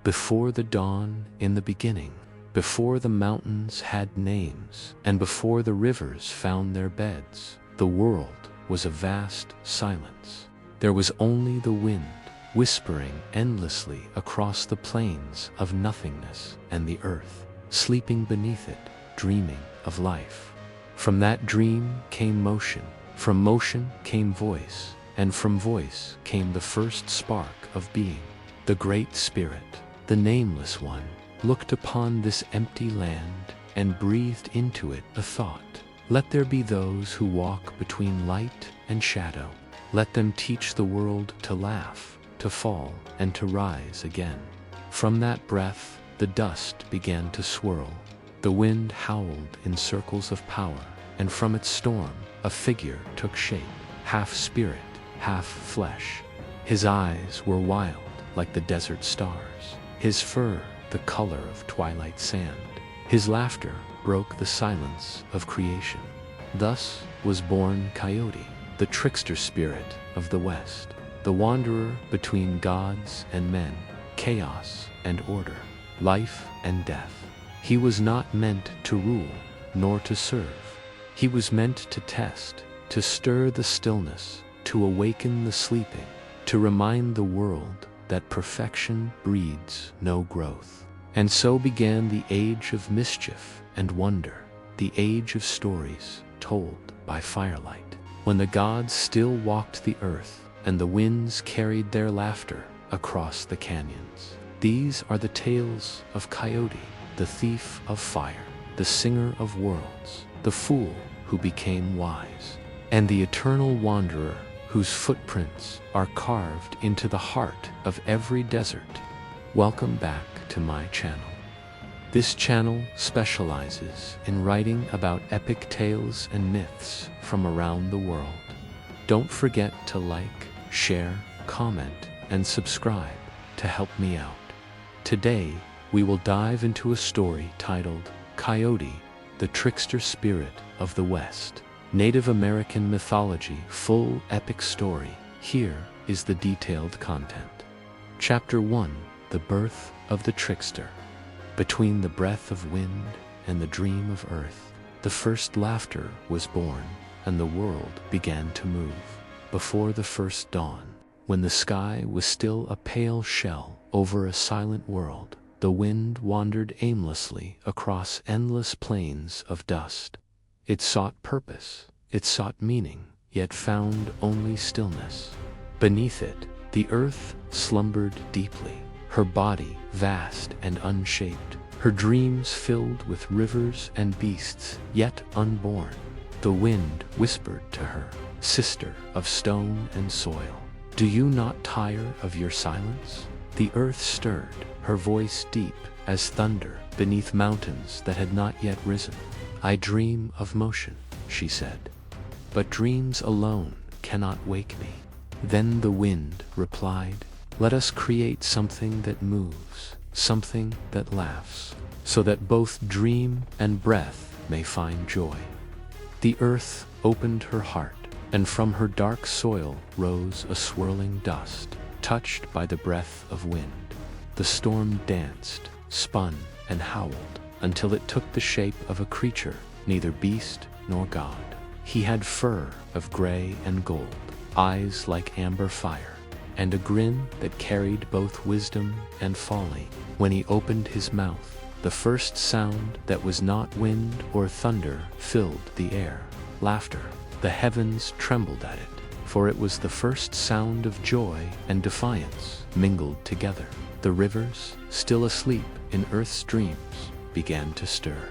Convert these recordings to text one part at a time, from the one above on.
Before the dawn, in the beginning, before the mountains had names, and before the rivers found their beds, the world was a vast silence. There was only the wind, whispering endlessly across the plains of nothingness, and the earth, sleeping beneath it, dreaming of life. From that dream came motion, from motion came voice, and from voice came the first spark of being. The Great Spirit, the Nameless One, looked upon this empty land and breathed into it a thought. Let there be those who walk between light and shadow. Let them teach the world to laugh, to fall, and to rise again. From that breath, the dust began to swirl. The wind howled in circles of power, and from its storm, a figure took shape, half spirit, half flesh. His eyes were wild like the desert stars, his fur the color of twilight sand. His laughter broke the silence of creation. Thus was born Coyote, the trickster spirit of the West, the wanderer between gods and men, chaos and order, life and death. He was not meant to rule, nor to serve. He was meant to test, to stir the stillness, to awaken the sleeping, to remind the world that perfection breeds no growth. And so began the age of mischief and wonder, the age of stories told by firelight, when the gods still walked the earth and the winds carried their laughter across the canyons. These are the tales of Coyote, the thief of fire, the singer of worlds, the fool who became wise, and the eternal wanderer whose footprints are carved into the heart of every desert. Welcome back to my channel. This channel specializes in writing about epic tales and myths from around the world. Don't forget to like, share, comment, and subscribe to help me out. Today, we will dive into a story titled Coyote, the Trickster Spirit of the West. Native American mythology, full epic story. Here is the detailed content. Chapter 1. The Birth of the Trickster. Between the breath of wind and the dream of earth, the first laughter was born, and the world began to move. Before the first dawn, when the sky was still a pale shell over a silent world, the wind wandered aimlessly across endless plains of dust. It sought purpose, it sought meaning, yet found only stillness. Beneath it, the earth slumbered deeply, her body vast and unshaped, her dreams filled with rivers and beasts yet unborn. The wind whispered to her, sister of stone and soil, do you not tire of your silence? The earth stirred, her voice deep as thunder beneath mountains that had not yet risen. I dream of motion, she said, but dreams alone cannot wake me. Then the wind replied, let us create something that moves, something that laughs, so that both dream and breath may find joy. The earth opened her heart, and from her dark soil rose a swirling dust, touched by the breath of wind. The storm danced, spun, and howled, until it took the shape of a creature, neither beast nor god. He had fur of gray and gold, eyes like amber fire, and a grin that carried both wisdom and folly. When he opened his mouth, the first sound that was not wind or thunder filled the air. Laughter. The heavens trembled at it, for it was the first sound of joy and defiance mingled together. The rivers, still asleep in earth's dreams, began to stir.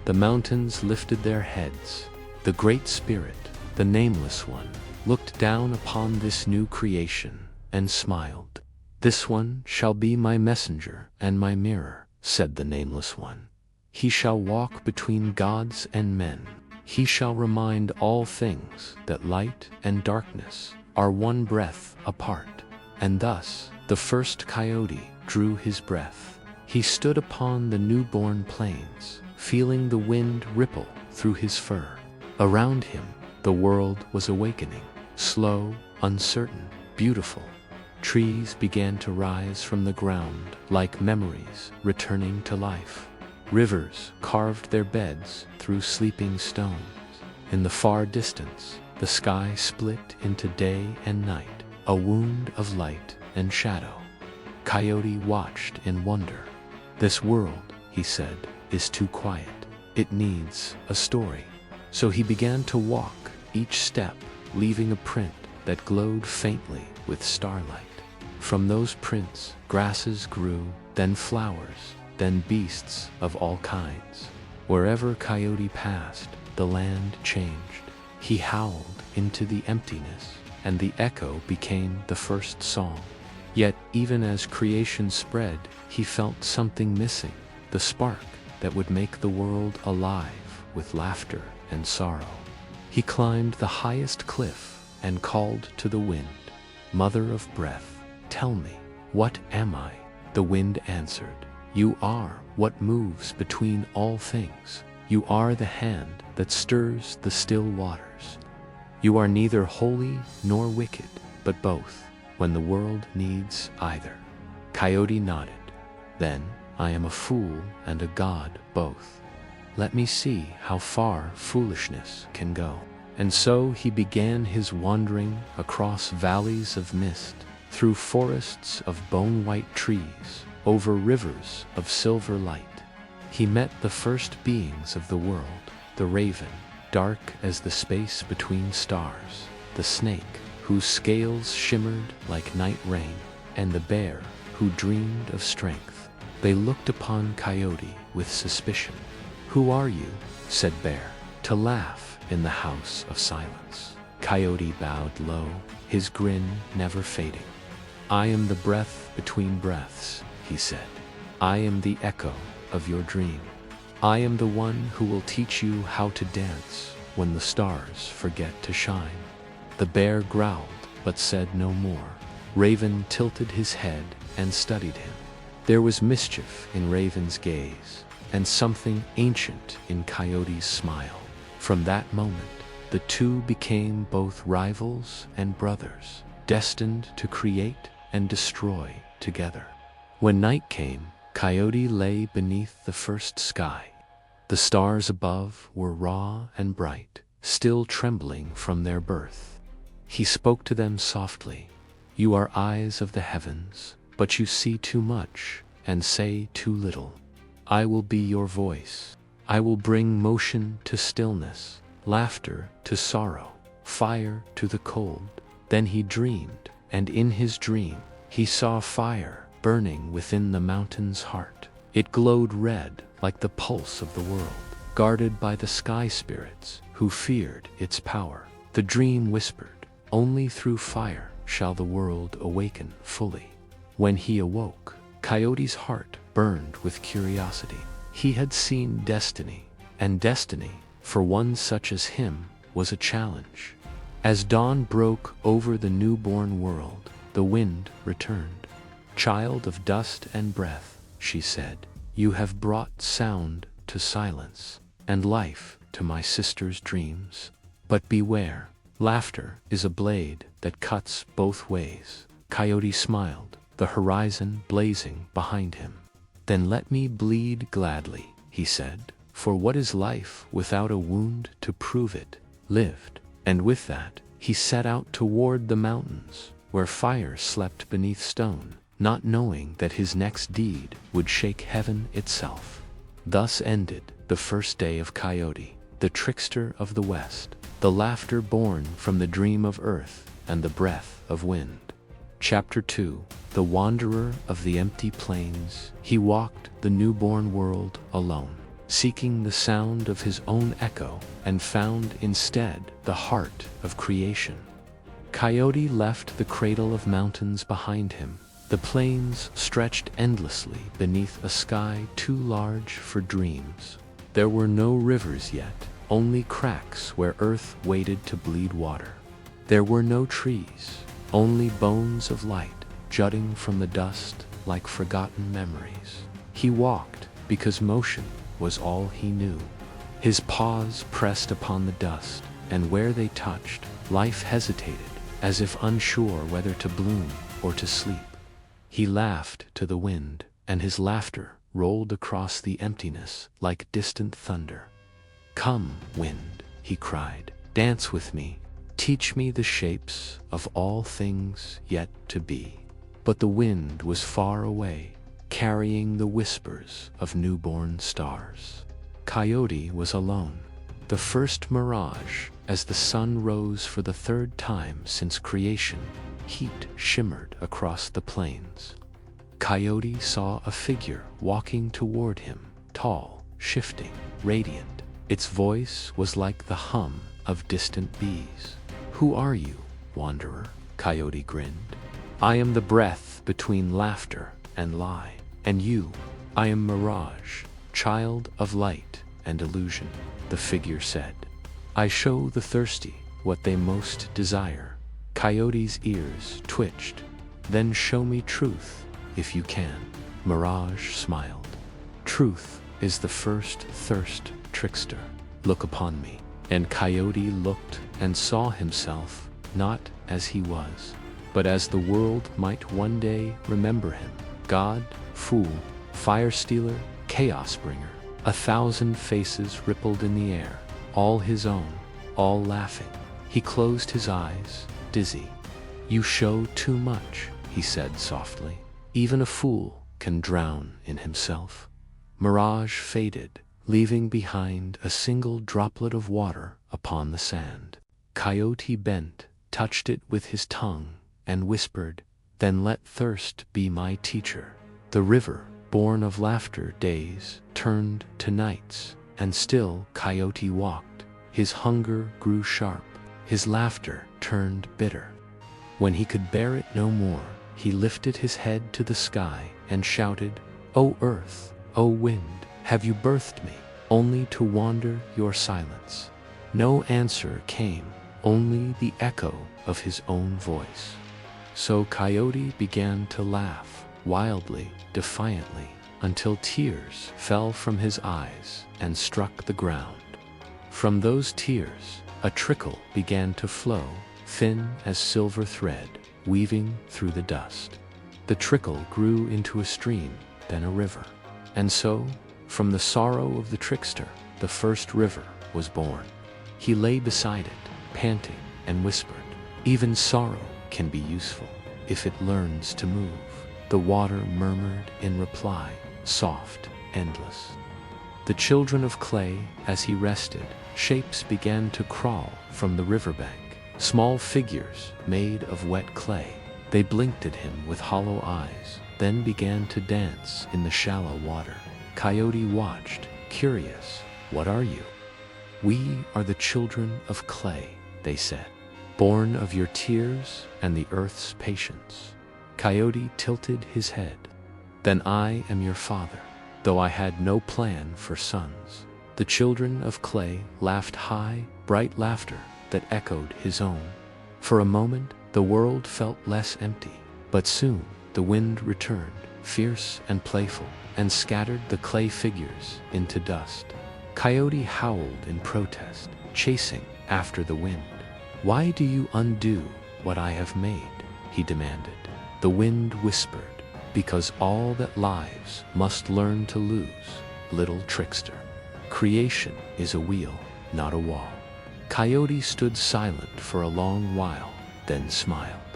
The mountains lifted their heads. The Great Spirit, the Nameless One, looked down upon this new creation and smiled. This one shall be my messenger and my mirror, said the Nameless One. He shall walk between gods and men. He shall remind all things that light and darkness are one breath apart. And thus, the first Coyote drew his breath. He stood upon the newborn plains, feeling the wind ripple through his fur. Around him, the world was awakening, slow, uncertain, beautiful. Trees began to rise from the ground like memories returning to life. Rivers carved their beds through sleeping stones. In the far distance, the sky split into day and night, a wound of light and shadow. Coyote watched in wonder. "This world," he said, "is too quiet. It needs a story." So he began to walk, each step leaving a print that glowed faintly with starlight. From those prints, grasses grew, then flowers, then beasts of all kinds. Wherever Coyote passed, the land changed. He howled into the emptiness, and the echo became the first song. Yet, even as creation spread, he felt something missing, the spark that would make the world alive with laughter and sorrow. He climbed the highest cliff and called to the wind, "Mother of breath, tell me, what am I?" The wind answered, "You are what moves between all things. You are the hand that stirs the still waters. You are neither holy nor wicked, but both, when the world needs either." Coyote nodded. "Then I am a fool and a god both. Let me see how far foolishness can go." And so he began his wandering across valleys of mist, through forests of bone-white trees, over rivers of silver light. He met the first beings of the world, the raven, dark as the space between stars, the snake, whose scales shimmered like night rain, and the bear, who dreamed of strength. They looked upon Coyote with suspicion. "Who are you?" said Bear, "to laugh in the house of silence?" Coyote bowed low, his grin never fading. "I am the breath between breaths," he said. "I am the echo of your dream. I am the one who will teach you how to dance when the stars forget to shine." The bear growled, but said no more. Raven tilted his head and studied him. There was mischief in Raven's gaze, and something ancient in Coyote's smile. From that moment, the two became both rivals and brothers, destined to create and destroy together. When night came, Coyote lay beneath the first sky. The stars above were raw and bright, still trembling from their birth. He spoke to them softly. "You are eyes of the heavens, but you see too much and say too little. I will be your voice. I will bring motion to stillness, laughter to sorrow, fire to the cold." Then he dreamed, and in his dream, he saw fire burning within the mountain's heart. It glowed red like the pulse of the world, guarded by the sky spirits who feared its power. The dream whispered, "Only through fire shall the world awaken fully." When he awoke, Coyote's heart burned with curiosity. He had seen destiny, and destiny, for one such as him, was a challenge. As dawn broke over the newborn world, the wind returned. "Child of dust and breath," she said, "you have brought sound to silence, and life to my sister's dreams. But beware, laughter is a blade that cuts both ways." Coyote smiled, the horizon blazing behind him. "Then let me bleed gladly," he said, "for what is life without a wound to prove it lived?" And with that, he set out toward the mountains, where fire slept beneath stone, not knowing that his next deed would shake heaven itself. Thus ended the first day of Coyote, the trickster of the West, the laughter born from the dream of earth and the breath of wind. Chapter 2. The Wanderer of the Empty Plains. He walked the newborn world alone, seeking the sound of his own echo, and found instead the heart of creation. Coyote left the cradle of mountains behind him. The plains stretched endlessly beneath a sky too large for dreams. There were no rivers yet, only cracks where earth waited to bleed water. There were no trees, only bones of light jutting from the dust like forgotten memories. He walked because motion was all he knew. His paws pressed upon the dust, and where they touched, life hesitated, as if unsure whether to bloom or to sleep. He laughed to the wind, and his laughter rolled across the emptiness like distant thunder. "Come, wind," he cried, "dance with me. Teach me the shapes of all things yet to be." But the wind was far away, carrying the whispers of newborn stars. Coyote was alone. The first mirage, as the sun rose for the third time since creation, heat shimmered across the plains. Coyote saw a figure walking toward him, tall, shifting, radiant. Its voice was like the hum of distant bees. "Who are you, wanderer?" Coyote grinned. "I am the breath between laughter and lie. And you?" "I am Mirage, child of light and illusion," the figure said. "I show the thirsty what they most desire." Coyote's ears twitched. "Then show me truth, if you can." Mirage smiled. "Truth is the first thirst, trickster. Look upon me." And Coyote looked and saw himself not as he was, but as the world might one day remember him. God, fool, fire stealer, chaos bringer. 1,000 faces rippled in the air, all his own, all laughing. He closed his eyes, dizzy. "You show too much," he said softly. "Even a fool can drown in himself." Mirage faded, leaving behind a single droplet of water upon the sand. Coyote bent, touched it with his tongue, and whispered, "Then let thirst be my teacher." The river, born of laughter days, turned to nights, and still Coyote walked. His hunger grew sharp, his laughter turned bitter. When he could bear it no more, he lifted his head to the sky and shouted, "O earth, O wind, have you birthed me, only to wander your silence?" No answer came, only the echo of his own voice. So Coyote began to laugh, wildly, defiantly, until tears fell from his eyes and struck the ground. From those tears, a trickle began to flow, thin as silver thread, weaving through the dust. The trickle grew into a stream, then a river. And so, from the sorrow of the trickster, the first river was born. He lay beside it, panting, and whispered, "Even sorrow can be useful, if it learns to move." The water murmured in reply, soft, endless. The children of clay, as he rested, shapes began to crawl from the riverbank, small figures made of wet clay. They blinked at him with hollow eyes, then began to dance in the shallow water. Coyote watched, curious. "What are you?" "We are the children of clay," they said, "born of your tears and the earth's patience." Coyote tilted his head. "Then I am your father, though I had no plan for sons." The children of clay laughed high, bright laughter that echoed his own. For a moment, the world felt less empty, but soon the wind returned, fierce and playful, and scattered the clay figures into dust. Coyote howled in protest, chasing after the wind. "Why do you undo what I have made?" he demanded. The wind whispered, "Because all that lives must learn to lose, little trickster. Creation is a wheel, not a wall." Coyote stood silent for a long while, then smiled.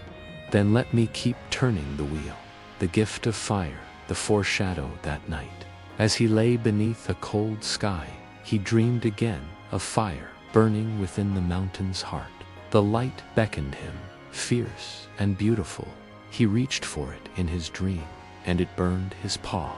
"Then let me keep turning the wheel." The gift of fire, the foreshadow that night. As he lay beneath a cold sky, he dreamed again of fire burning within the mountain's heart. The light beckoned him, fierce and beautiful. He reached for it in his dream, and it burned his paw.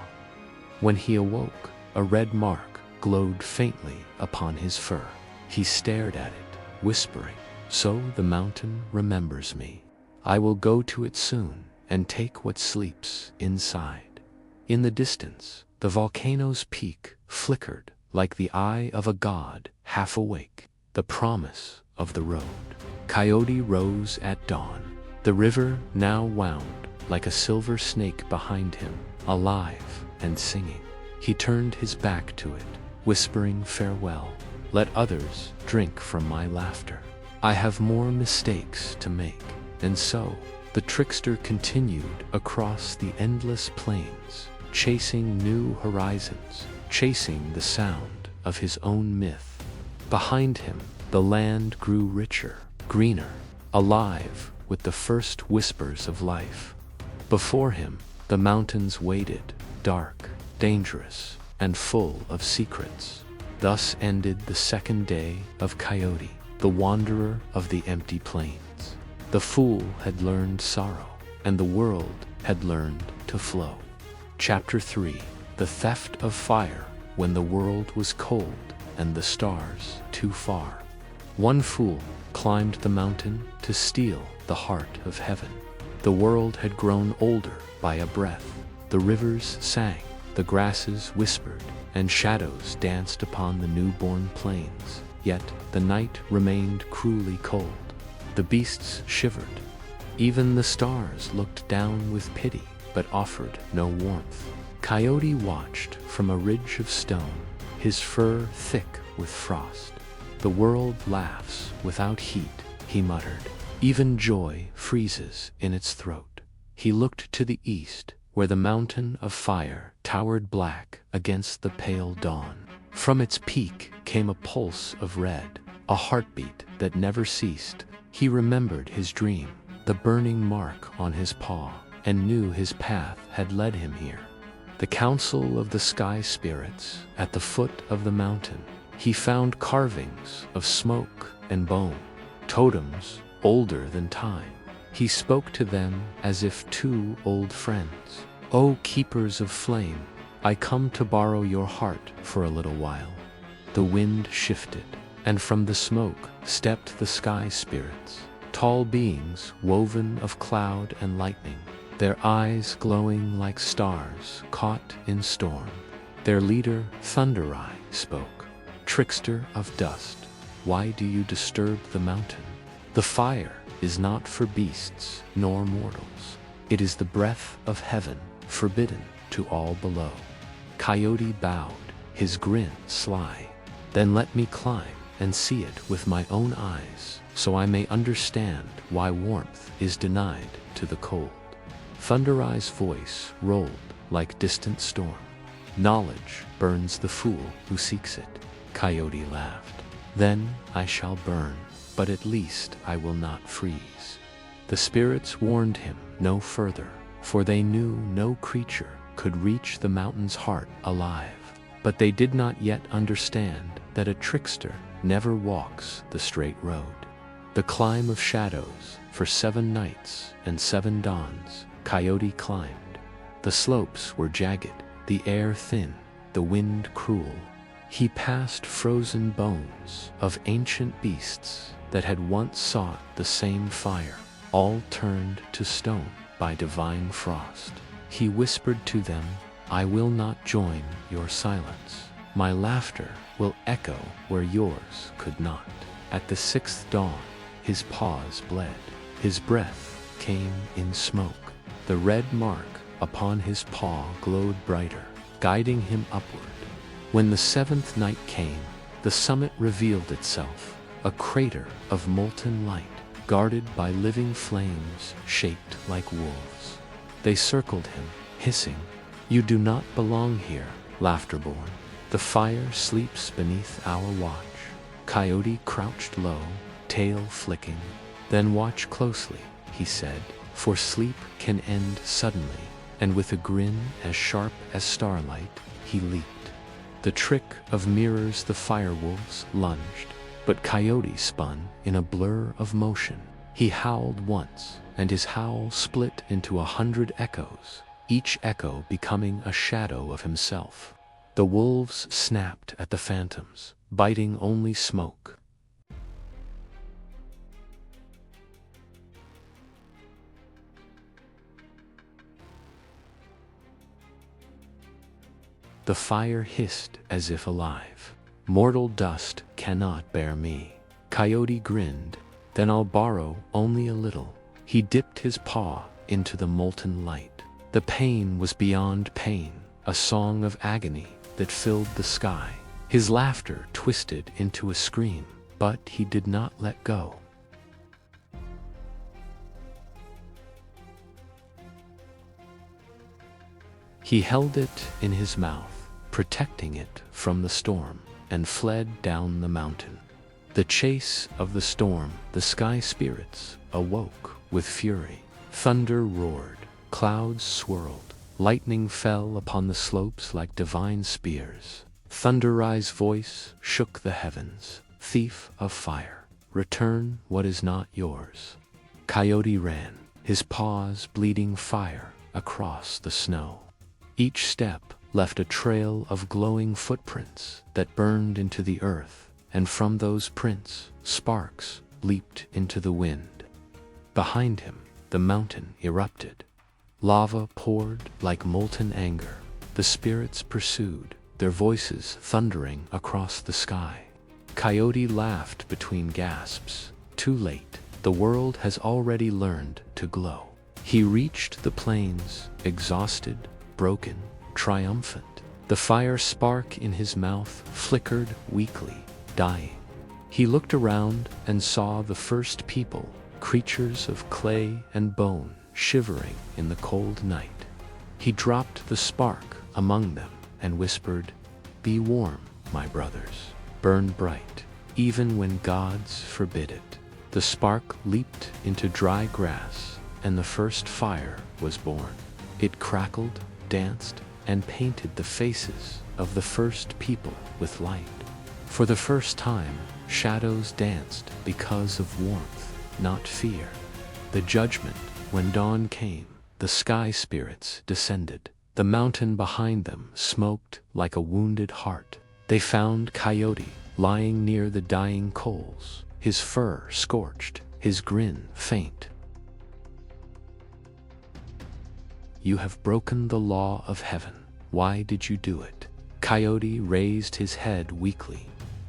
When he awoke, a red mark glowed faintly upon his fur. He stared at it, whispering, "So the mountain remembers me. I will go to it soon and take what sleeps inside." In the distance, the volcano's peak flickered like the eye of a god half awake, the promise of the road. Coyote rose at dawn. The river now wound like a silver snake behind him, alive and singing. He turned his back to it, whispering farewell. "Let others drink from my laughter. I have more mistakes to make." And so, The trickster continued across the endless plains, chasing new horizons, chasing the sound of his own myth. Behind him, the land grew richer, greener, alive with the first whispers of life. Before him, the mountains waited, dark, dangerous, and full of secrets. Thus ended the second day of Coyote, the wanderer of the empty plains. The fool had learned sorrow, and the world had learned to flow. Chapter 3: The Theft of Fire, when the world was cold and the stars too far. One fool climbed the mountain to steal the heart of heaven. The world had grown older by a breath. The rivers sang, the grasses whispered, and shadows danced upon the newborn plains. Yet the night remained cruelly cold. The beasts shivered. Even the stars looked down with pity, but offered no warmth. Coyote watched from a ridge of stone, his fur thick with frost. The world laughs without heat, he muttered. Even joy freezes in its throat. He looked to the east, where the mountain of fire towered black against the pale dawn. From its peak came a pulse of red, a heartbeat that never ceased. He remembered his dream, the burning mark on his paw, and knew his path had led him here. The council of the sky spirits at the foot of the mountain. He found carvings of smoke and bone, totems older than time. He spoke to them as if two old friends. "O keepers of flame, I come to borrow your heart for a little while." The wind shifted, and from the smoke stepped the sky spirits, tall beings woven of cloud and lightning, their eyes glowing like stars caught in storm. Their leader, Thundereye, spoke. "Trickster of dust, why do you disturb the mountain? The fire is not for beasts nor mortals. It is the breath of heaven, forbidden to all below." Coyote bowed, his grin sly. "Then let me climb and see it with my own eyes, so I may understand why warmth is denied to the cold." Thundereye's voice rolled like distant storm. "Knowledge burns the fool who seeks it." Coyote laughed. "Then I shall burn, but at least I will not freeze." The spirits warned him no further, for they knew no creature could reach the mountain's heart alive. But they did not yet understand that a trickster never walks the straight road. The climb of shadows, for 7 nights and 7 dawns, Coyote climbed. The slopes were jagged, the air thin, the wind cruel. He passed frozen bones of ancient beasts that had once sought the same fire, all turned to stone by divine frost. He whispered to them, "I will not join your silence. My laughter will echo where yours could not." At the 6th dawn, his paws bled. His breath came in smoke. The red mark upon his paw glowed brighter, guiding him upward. When the 7th night came, the summit revealed itself, a crater of molten light, guarded by living flames shaped like wolves. They circled him, hissing, "You do not belong here, Laughterborn. The fire sleeps beneath our watch." Coyote crouched low, tail flicking. "Then watch closely," he said, "for sleep can end suddenly." And with a grin as sharp as starlight, he leaped. The trick of mirrors the firewolves lunged, but Coyote spun in a blur of motion. He howled once, and his howl split into 100 echoes, each echo becoming a shadow of himself. The wolves snapped at the phantoms, biting only smoke. The fire hissed as if alive. "Mortal dust cannot bear me." Coyote grinned. "Then I'll borrow only a little." He dipped his paw into the molten light. The pain was beyond pain, a song of agony that filled the sky. His laughter twisted into a scream, but he did not let go. He held it in his mouth, protecting it from the storm, and fled down the mountain. The chase of the storm, the sky spirits awoke with fury. Thunder roared, clouds swirled, lightning fell upon the slopes like divine spears. Thunderai's voice shook the heavens. Thief of fire, return what is not yours. Coyote ran, his paws bleeding fire across the snow. Each step left a trail of glowing footprints that burned into the earth, and from those prints, sparks leaped into the wind. Behind him, the mountain erupted. Lava poured like molten anger. The spirits pursued, their voices thundering across the sky. Coyote laughed between gasps. Too late, the world has already learned to glow. He reached the plains, exhausted, broken, triumphant. The fire spark in his mouth flickered weakly, dying. He looked around and saw the first people, creatures of clay and bone, shivering in the cold night. He dropped the spark among them and whispered, "Be warm, my brothers. Burn bright, even when gods forbid it." The spark leaped into dry grass, and the first fire was born. It crackled, danced, and painted the faces of the first people with light. For the first time, shadows danced because of warmth, not fear. The judgment, when dawn came, the sky spirits descended. The mountain behind them smoked like a wounded heart. They found Coyote lying near the dying coals, his fur scorched, his grin faint. "You have broken the law of heaven. Why did you do it?" Coyote raised his head weakly.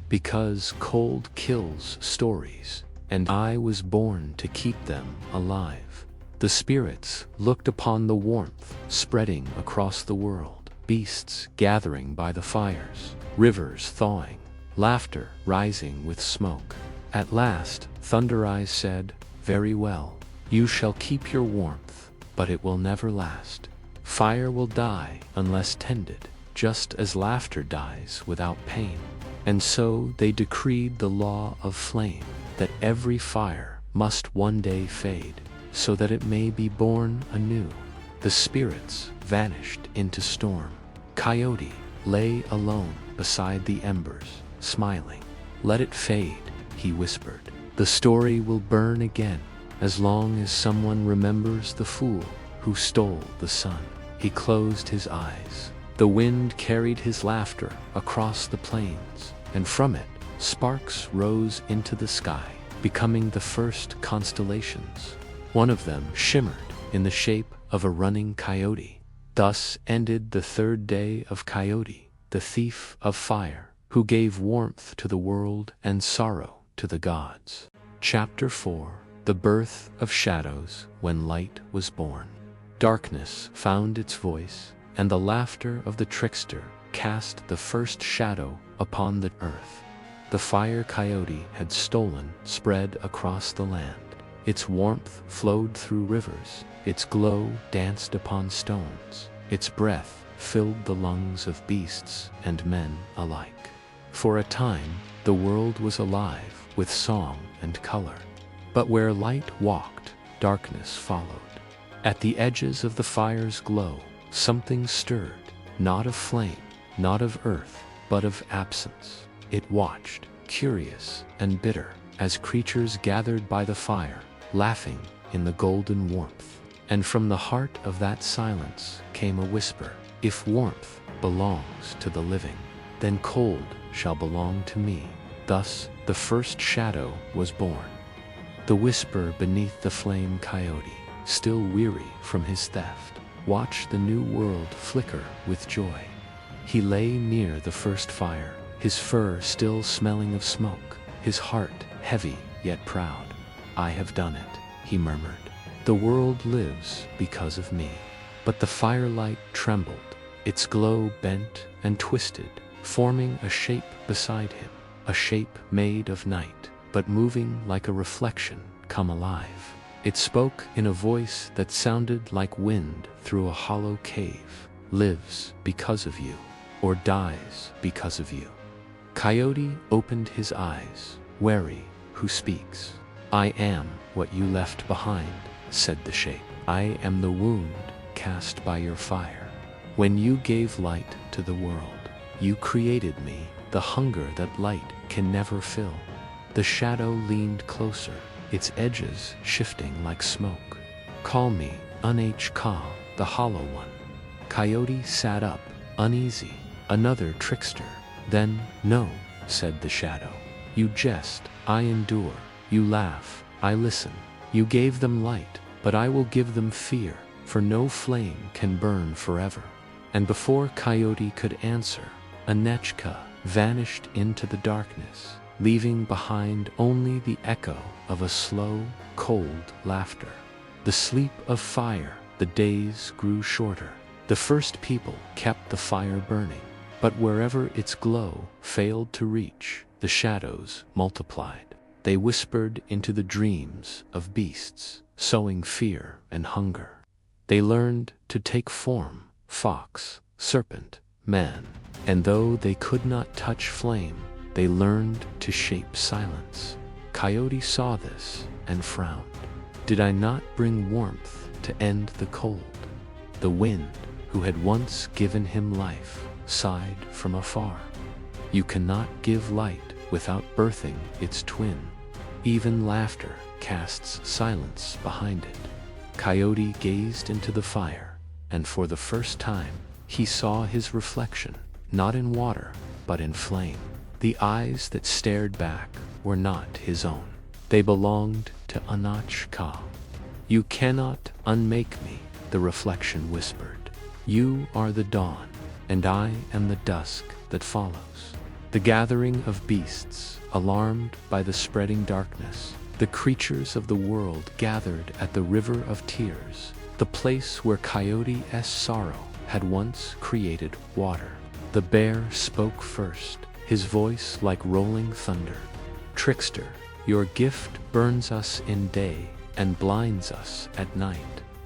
"Because cold kills stories, and I was born to keep them alive." The spirits looked upon the warmth spreading across the world, beasts gathering by the fires, rivers thawing, laughter rising with smoke. At last, Thunderai said, "Very well, you shall keep your warmth, but it will never last. Fire will die unless tended, just as laughter dies without pain." And so they decreed the law of flame, that every fire must one day fade, so that it may be born anew. The spirits vanished into storm. Coyote lay alone beside the embers, smiling. "Let it fade," he whispered. "The story will burn again, as long as someone remembers the fool who stole the sun." He closed his eyes. The wind carried his laughter across the plains, and from it, sparks rose into the sky, becoming the first constellations. One of them shimmered in the shape of a running coyote. Thus ended the third day of Coyote, the thief of fire, who gave warmth to the world and sorrow to the gods. Chapter 4: The Birth of Shadows When Light Was Born. Darkness found its voice, and the laughter of the trickster cast the first shadow upon the earth. The fire Coyote had stolen spread across the land. Its warmth flowed through rivers, its glow danced upon stones, its breath filled the lungs of beasts and men alike. For a time, the world was alive with song and color. But where light walked, darkness followed. At the edges of the fire's glow, something stirred, not of flame, not of earth, but of absence. It watched, curious and bitter, as creatures gathered by the fire, laughing in the golden warmth. And from the heart of that silence came a whisper, "If warmth belongs to the living, then cold shall belong to me." Thus the first shadow was born. The whisper beneath the flame Coyote, still weary from his theft, watched the new world flicker with joy. He lay near the first fire, his fur still smelling of smoke, his heart heavy yet proud. "I have done it," he murmured. "The world lives because of me." But the firelight trembled, its glow bent and twisted, forming a shape beside him, a shape made of night, but moving like a reflection come alive. It spoke in a voice that sounded like wind through a hollow cave. lives because of you, or dies because of you. Coyote opened his eyes, wary, who speaks? I am what you left behind, said the shape. I am the wound cast by your fire. When you gave light to the world, you created me, the hunger that light can never fill. The shadow leaned closer, its edges shifting like smoke. Call me Unhka, the hollow one. Coyote sat up, uneasy. Another trickster. Then, no, said the shadow. You jest, I endure. You laugh, I listen. You gave them light, but I will give them fear, for no flame can burn forever. And before Coyote could answer, Unhka vanished into the darkness, leaving behind only the echo of a slow, cold laughter. The sleep of fire, the days grew shorter. The first people kept the fire burning, but wherever its glow failed to reach, the shadows multiplied. They whispered into the dreams of beasts, sowing fear and hunger. They learned to take form, fox, serpent, man, and though they could not touch flame, they learned to shape silence. Coyote saw this and frowned. Did I not bring warmth to end the cold? The wind, who had once given him life, sighed from afar. You cannot give light without birthing its twin. Even laughter casts silence behind it. Coyote gazed into the fire, and for the first time, he saw his reflection, not in water, but in flame. The eyes that stared back were not his own. They belonged to Unhka. You cannot unmake me, the reflection whispered. You are the dawn, and I am the dusk that follows. The gathering of beasts, alarmed by the spreading darkness, the creatures of the world gathered at the river of tears, the place where Coyote's sorrow had once created water. The bear spoke first, his voice like rolling thunder. Trickster, your gift burns us in day and blinds us at night.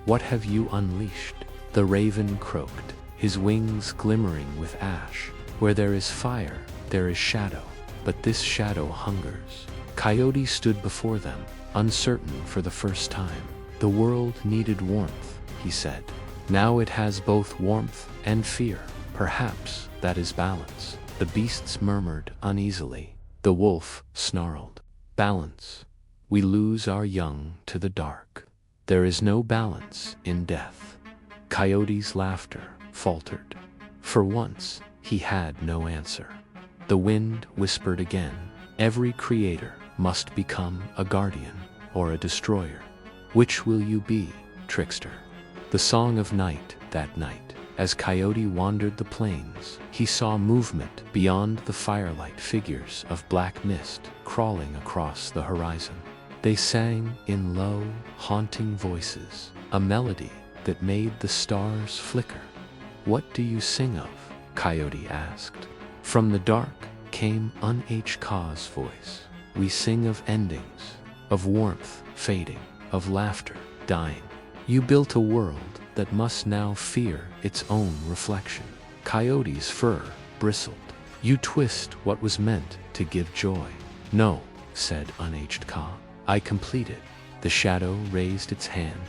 What have you unleashed? The raven croaked, his wings glimmering with ash. Where there is fire, there is shadow, but this shadow hungers. Coyote stood before them, uncertain for the first time. The world needed warmth, he said. Now it has both warmth and fear. Perhaps that is balance. The beasts murmured uneasily. The wolf snarled. Balance. We lose our young to the dark. There is no balance in death. Coyote's laughter faltered. For once, he had no answer. The wind whispered again. Every creator must become a guardian or a destroyer. Which will you be, trickster? The song of night that night. As Coyote wandered the plains, he saw movement beyond the firelight, figures of black mist crawling across the horizon. They sang in low, haunting voices, a melody that made the stars flicker. What do you sing of? Coyote asked. From the dark came Unhka's voice. We sing of endings, of warmth fading, of laughter dying. You built a world that must now fear its own reflection. Coyote's fur bristled. You twist what was meant to give joy. No, said Unhka. I completed. The shadow raised its hand,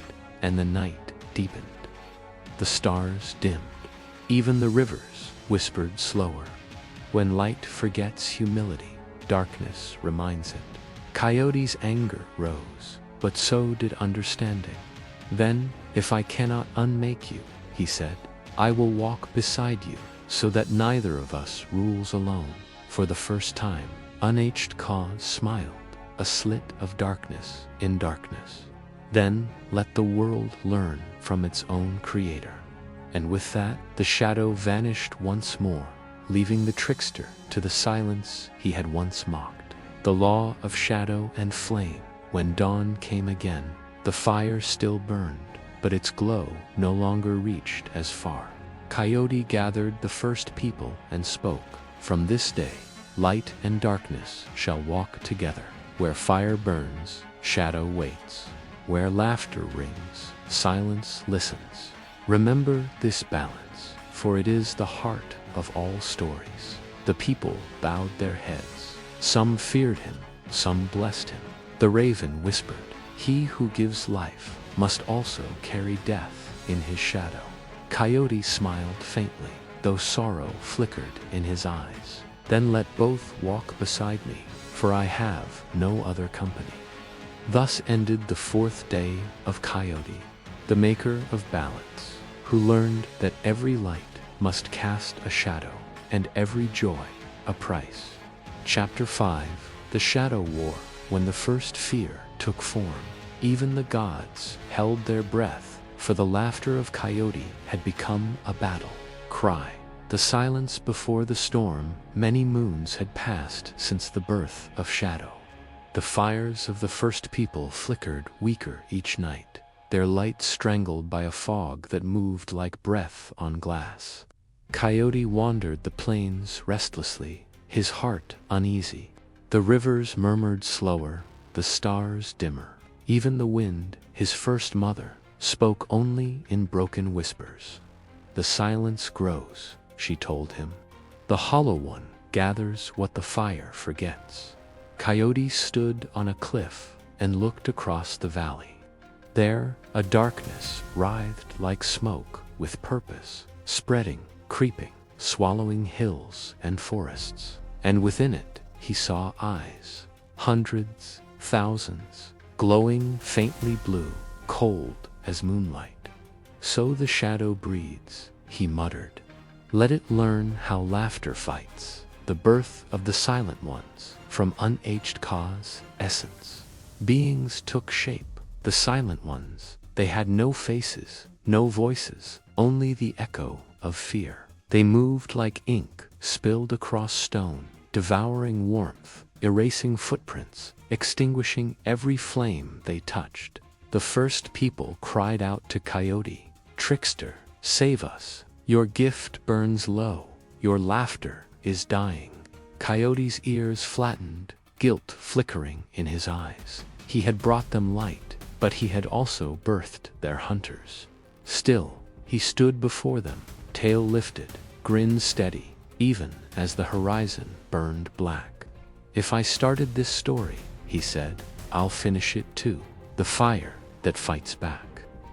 and the night deepened. The stars dimmed. Even the rivers whispered slower. When light forgets humility, darkness reminds it. Coyote's anger rose, but so did understanding. Then, if I cannot unmake you, he said, I will walk beside you, so that neither of us rules alone. For the first time, Unhka smiled, a slit of darkness in darkness. Then, let the world learn from its own creator. And with that, the shadow vanished once more, leaving the trickster to the silence he had once mocked. The law of shadow and flame. When dawn came again, the fire still burned, but its glow no longer reached as far. Coyote gathered the first people and spoke. From this day, light and darkness shall walk together. Where fire burns, shadow waits. Where laughter rings, silence listens. Remember this balance, for it is the heart of all stories. The people bowed their heads. Some feared him, some blessed him. The raven whispered, "He who gives life must also carry death in his shadow." Coyote smiled faintly, though sorrow flickered in his eyes. "Then let both walk beside me, for I have no other company." Thus ended the 4th day of Coyote, the maker of balance, who learned that every light must cast a shadow, and every joy a price. Chapter 5: The Shadow War. When the first fear took form, even the gods held their breath, for the laughter of Coyote had become a battle cry. The silence before the storm. Many moons had passed since the birth of Shadow. The fires of the first people flickered weaker each night, their light strangled by a fog that moved like breath on glass. Coyote wandered the plains restlessly, his heart uneasy. The rivers murmured slower, the stars dimmer. Even the wind, his first mother, spoke only in broken whispers. "The silence grows," she told him. "The Hollow One gathers what the fire forgets." Coyote stood on a cliff and looked across the valley. There, a darkness writhed like smoke with purpose, spreading, creeping, swallowing hills and forests. And within it, he saw eyes, hundreds, thousands, glowing faintly blue, cold as moonlight. "So the shadow breeds," he muttered. "Let it learn how laughter fights, the birth of the silent ones, from unaged cause, essence." Beings took shape, the silent ones. They had no faces, no voices, only the echo of fear. They moved like ink spilled across stone, devouring warmth, erasing footprints, extinguishing every flame they touched. The first people cried out to Coyote, "Trickster, save us. Your gift burns low. Your laughter is dying." Coyote's ears flattened, guilt flickering in his eyes. He had brought them light, but he had also birthed their hunters. Still, he stood before them, tail lifted, grin steady, even as the horizon burned black. "If I started this story," he said, "I'll finish it too. The fire that fights back."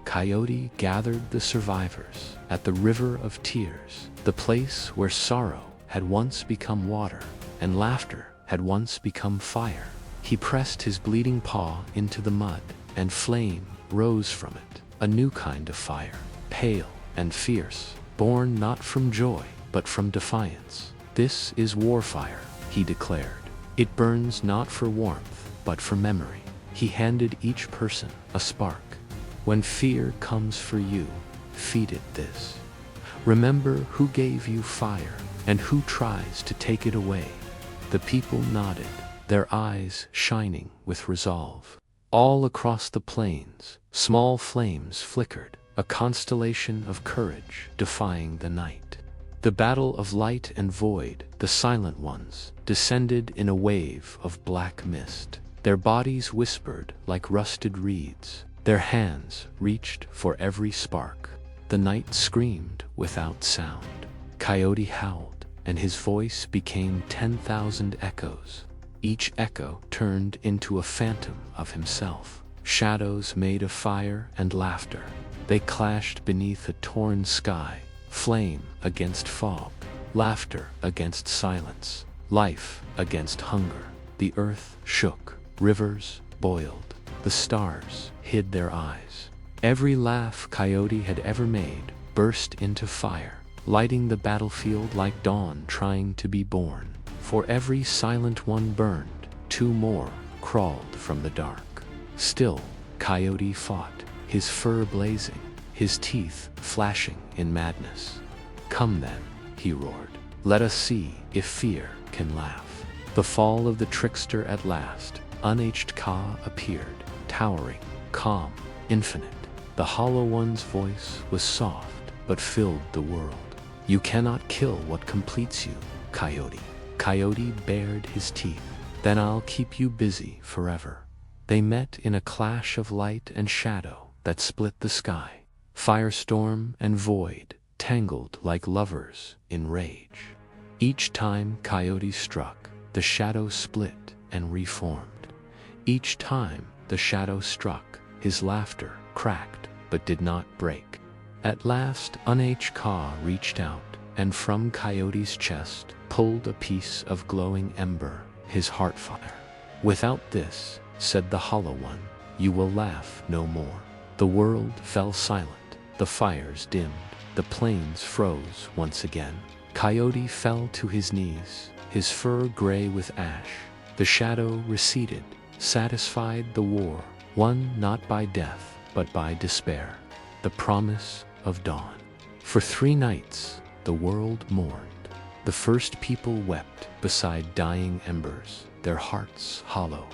Coyote gathered the survivors at the River of Tears, the place where sorrow had once become water and laughter had once become fire. He pressed his bleeding paw into the mud, and flame rose from it, a new kind of fire, pale and fierce, born not from joy, but from defiance. "This is war fire," he declared. "It burns not for warmth, but for memory." He handed each person a spark. "When fear comes for you, feed it this. Remember who gave you fire, and who tries to take it away." The people nodded, their eyes shining with resolve. All across the plains, small flames flickered, a constellation of courage defying the night. The battle of light and void, the silent ones, descended in a wave of black mist. Their bodies whispered like rusted reeds. Their hands reached for every spark. The night screamed without sound. Coyote howled, and his voice became 10,000 echoes. Each echo turned into a phantom of himself. Shadows made of fire and laughter. They clashed beneath a torn sky, flame against fog, laughter against silence, life against hunger. The earth shook, rivers boiled, the stars hid their eyes. Every laugh Coyote had ever made burst into fire, lighting the battlefield like dawn trying to be born. For every silent one burned, two more crawled from the dark. Still, Coyote fought, his fur blazing, his teeth flashing in madness. "Come then," he roared. "Let us see if fear can laugh." The fall of the trickster at last. Unaged Ka appeared, towering, calm, infinite. The Hollow One's voice was soft, but filled the world. "You cannot kill what completes you, Coyote." Coyote bared his teeth. "Then I'll keep you busy forever." They met in a clash of light and shadow that split the sky. Firestorm and void, tangled like lovers in rage. Each time Coyote struck, the shadow split and reformed. Each time the shadow struck, his laughter cracked but did not break. At last Ka reached out and from Coyote's chest pulled a piece of glowing ember, his heart fire. "Without this," said the Hollow One, "you will laugh no more." The world fell silent, the fires dimmed, the plains froze once again. Coyote fell to his knees, his fur gray with ash. The shadow receded, satisfied the war, won not by death, but by despair. The promise of dawn. For 3 nights, the world mourned. The first people wept beside dying embers, their hearts hollow.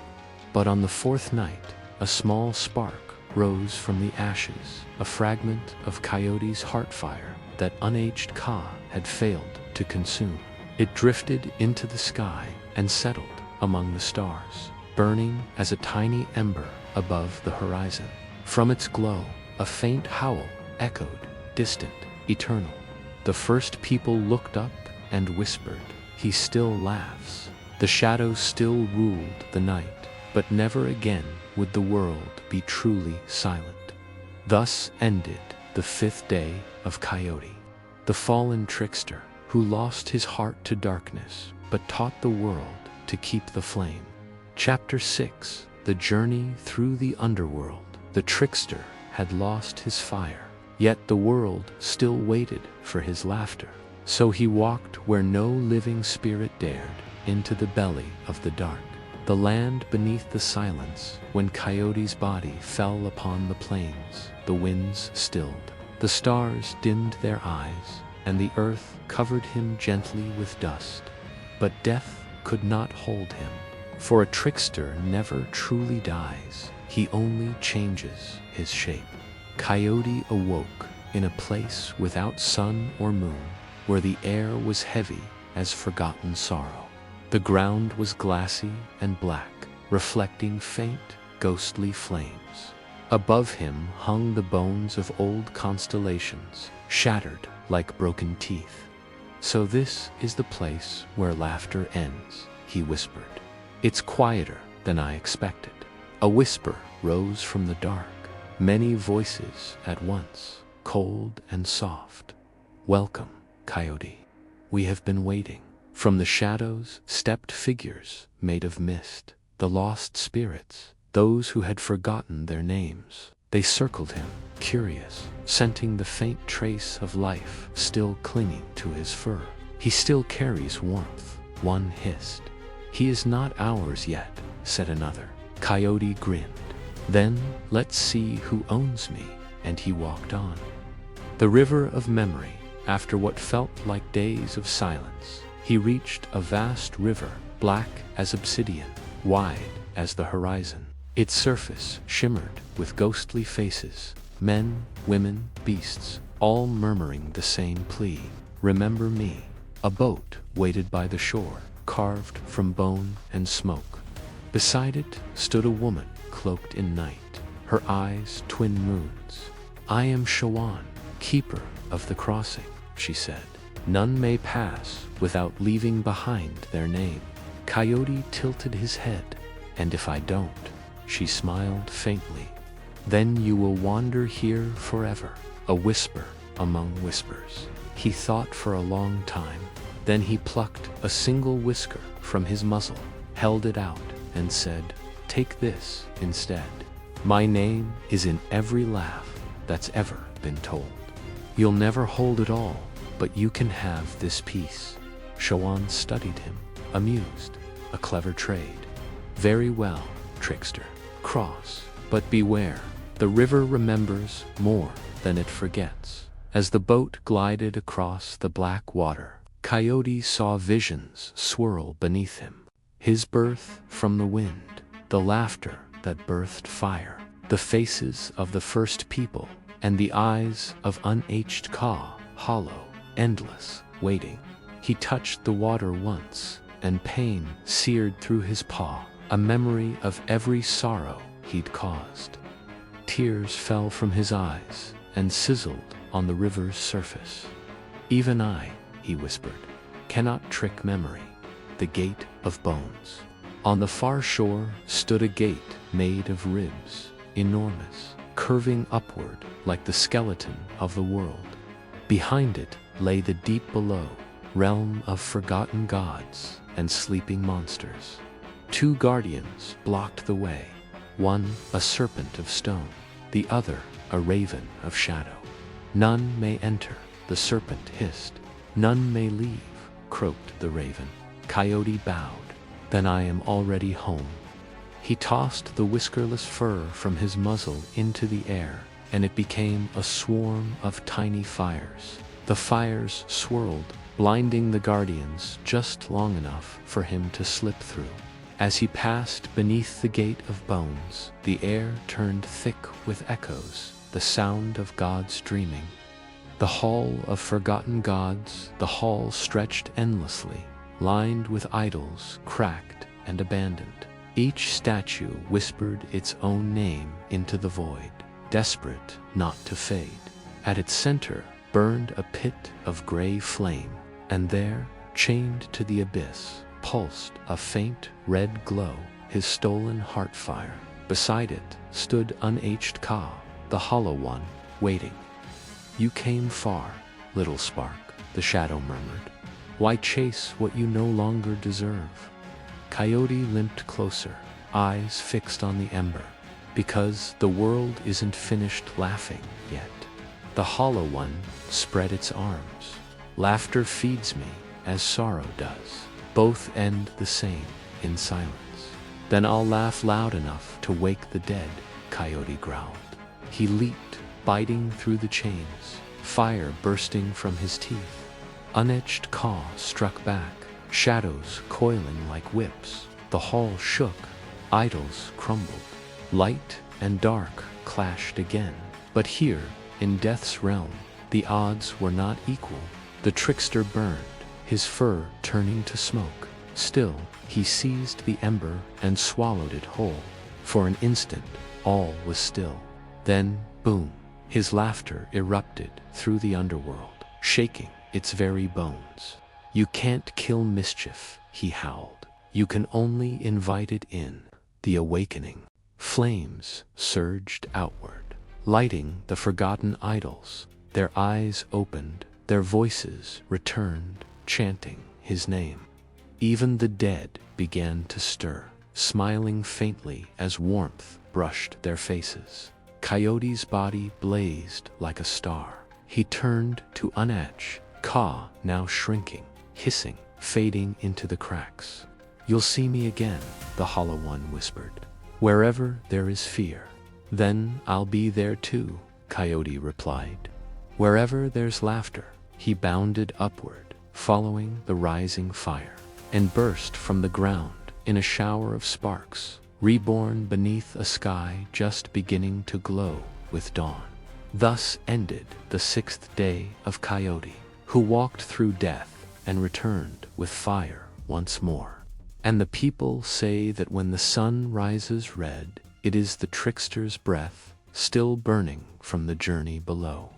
But on the 4th night, a small spark rose from the ashes, a fragment of Coyote's heart fire that Ka had failed to consume. It drifted into the sky and settled among the stars, burning as a tiny ember above the horizon. From its glow, a faint howl echoed, distant, eternal. The first people looked up and whispered, "He still laughs." The shadows still ruled the night, but never again would the world be truly silent. Thus ended the 5th day of Coyote, the fallen trickster who lost his heart to darkness, but taught the world to keep the flame. Chapter 6: The Journey Through the Underworld. The trickster had lost his fire, yet the world still waited for his laughter. So he walked where no living spirit dared, into the belly of the dark, the land beneath the silence. When Coyote's body fell upon the plains, the winds stilled, the stars dimmed their eyes, and the earth covered him gently with dust. But death could not hold him, for a trickster never truly dies, he only changes his shape. Coyote awoke in a place without sun or moon, where the air was heavy as forgotten sorrow. The ground was glassy and black, reflecting faint, ghostly flames. Above him hung the bones of old constellations, shattered like broken teeth. "So this is the place where laughter ends," he whispered. "It's quieter than I expected." A whisper rose from the dark, many voices at once, cold and soft. "Welcome, Coyote. We have been waiting." From the shadows stepped figures made of mist, the lost spirits, those who had forgotten their names. They circled him, curious, scenting the faint trace of life still clinging to his fur. "He still carries warmth," one hissed. "He is not ours yet," said another. Coyote grinned. "Then let's see who owns me," and he walked on. The river of memory, after what felt like days of silence, he reached a vast river, black as obsidian, wide as the horizon. Its surface shimmered with ghostly faces, men, women, beasts, all murmuring the same plea, "Remember me." A boat waited by the shore, carved from bone and smoke. Beside it stood a woman cloaked in night, her eyes twin moons. "I am Shawan, keeper of the crossing," she said. "None may pass without leaving behind their name." Coyote tilted his head. "And if I don't?" She smiled faintly. "Then you will wander here forever." A whisper among whispers. He thought for a long time. Then he plucked a single whisker from his muzzle, held it out, and said, "Take this instead. My name is in every laugh that's ever been told. You'll never hold it all, but you can have this piece." Shawan studied him, amused. A clever trade. "Very well, trickster. Cross, but beware. The river remembers more than it forgets." As the boat glided across the black water, Coyote saw visions swirl beneath him. His birth from the wind, the laughter that birthed fire, the faces of the first people, and the eyes of Ka, hollow, endless, waiting. He touched the water once, and pain seared through his paw, a memory of every sorrow he'd caused. Tears fell from his eyes and sizzled on the river's surface. "Even I," he whispered, "cannot trick memory." The Gate of Bones. On the far shore stood a gate made of ribs, enormous, curving upward like the skeleton of the world. Behind it lay the deep below, realm of forgotten gods and sleeping monsters. Two guardians blocked the way, one a serpent of stone, the other a raven of shadow. "None may enter," the serpent hissed. "None may leave," croaked the raven. Coyote bowed. "Then I am already home." He tossed the whiskerless fur from his muzzle into the air, and it became a swarm of tiny fires. The fires swirled, blinding the guardians just long enough for him to slip through. As he passed beneath the Gate of Bones, the air turned thick with echoes, the sound of gods dreaming. The hall of forgotten gods, the hall stretched endlessly, lined with idols cracked and abandoned. Each statue whispered its own name into the void, desperate not to fade. At its center burned a pit of gray flame, and there, chained to the abyss, pulsed a faint red glow, his stolen heart fire. Beside it stood unaged Ka, the Hollow One, waiting. "You came far, little spark," the shadow murmured. "Why chase what you no longer deserve?" Coyote limped closer, eyes fixed on the ember. "Because the world isn't finished laughing yet." The Hollow One spread its arms. "Laughter feeds me as sorrow does. Both end the same, in silence." "Then I'll laugh loud enough to wake the dead," Coyote growled. He leaped, biting through the chains, fire bursting from his teeth. Unetched Caw struck back, shadows coiling like whips. The hall shook, idols crumbled. Light and dark clashed again. But here, in Death's realm, the odds were not equal. The trickster burned, his fur turning to smoke. Still, he seized the ember and swallowed it whole. For an instant, all was still. Then, boom, his laughter erupted through the underworld, shaking its very bones. "You can't kill mischief," he howled. "You can only invite it in." The awakening. Flames surged outward, lighting the forgotten idols. Their eyes opened, their voices returned, chanting his name. Even the dead began to stir, smiling faintly as warmth brushed their faces. Coyote's body blazed like a star. He turned to unatch, Ka now shrinking, hissing, fading into the cracks. "You'll see me again," the Hollow One whispered. "Wherever there is fear." "Then I'll be there too," Coyote replied. "Wherever there's laughter." He bounded upward, following the rising fire, and burst from the ground in a shower of sparks, reborn beneath a sky just beginning to glow with dawn. Thus ended the 6th day of Coyote, who walked through death and returned with fire once more. And the people say that when the sun rises red, it is the trickster's breath still burning from the journey below.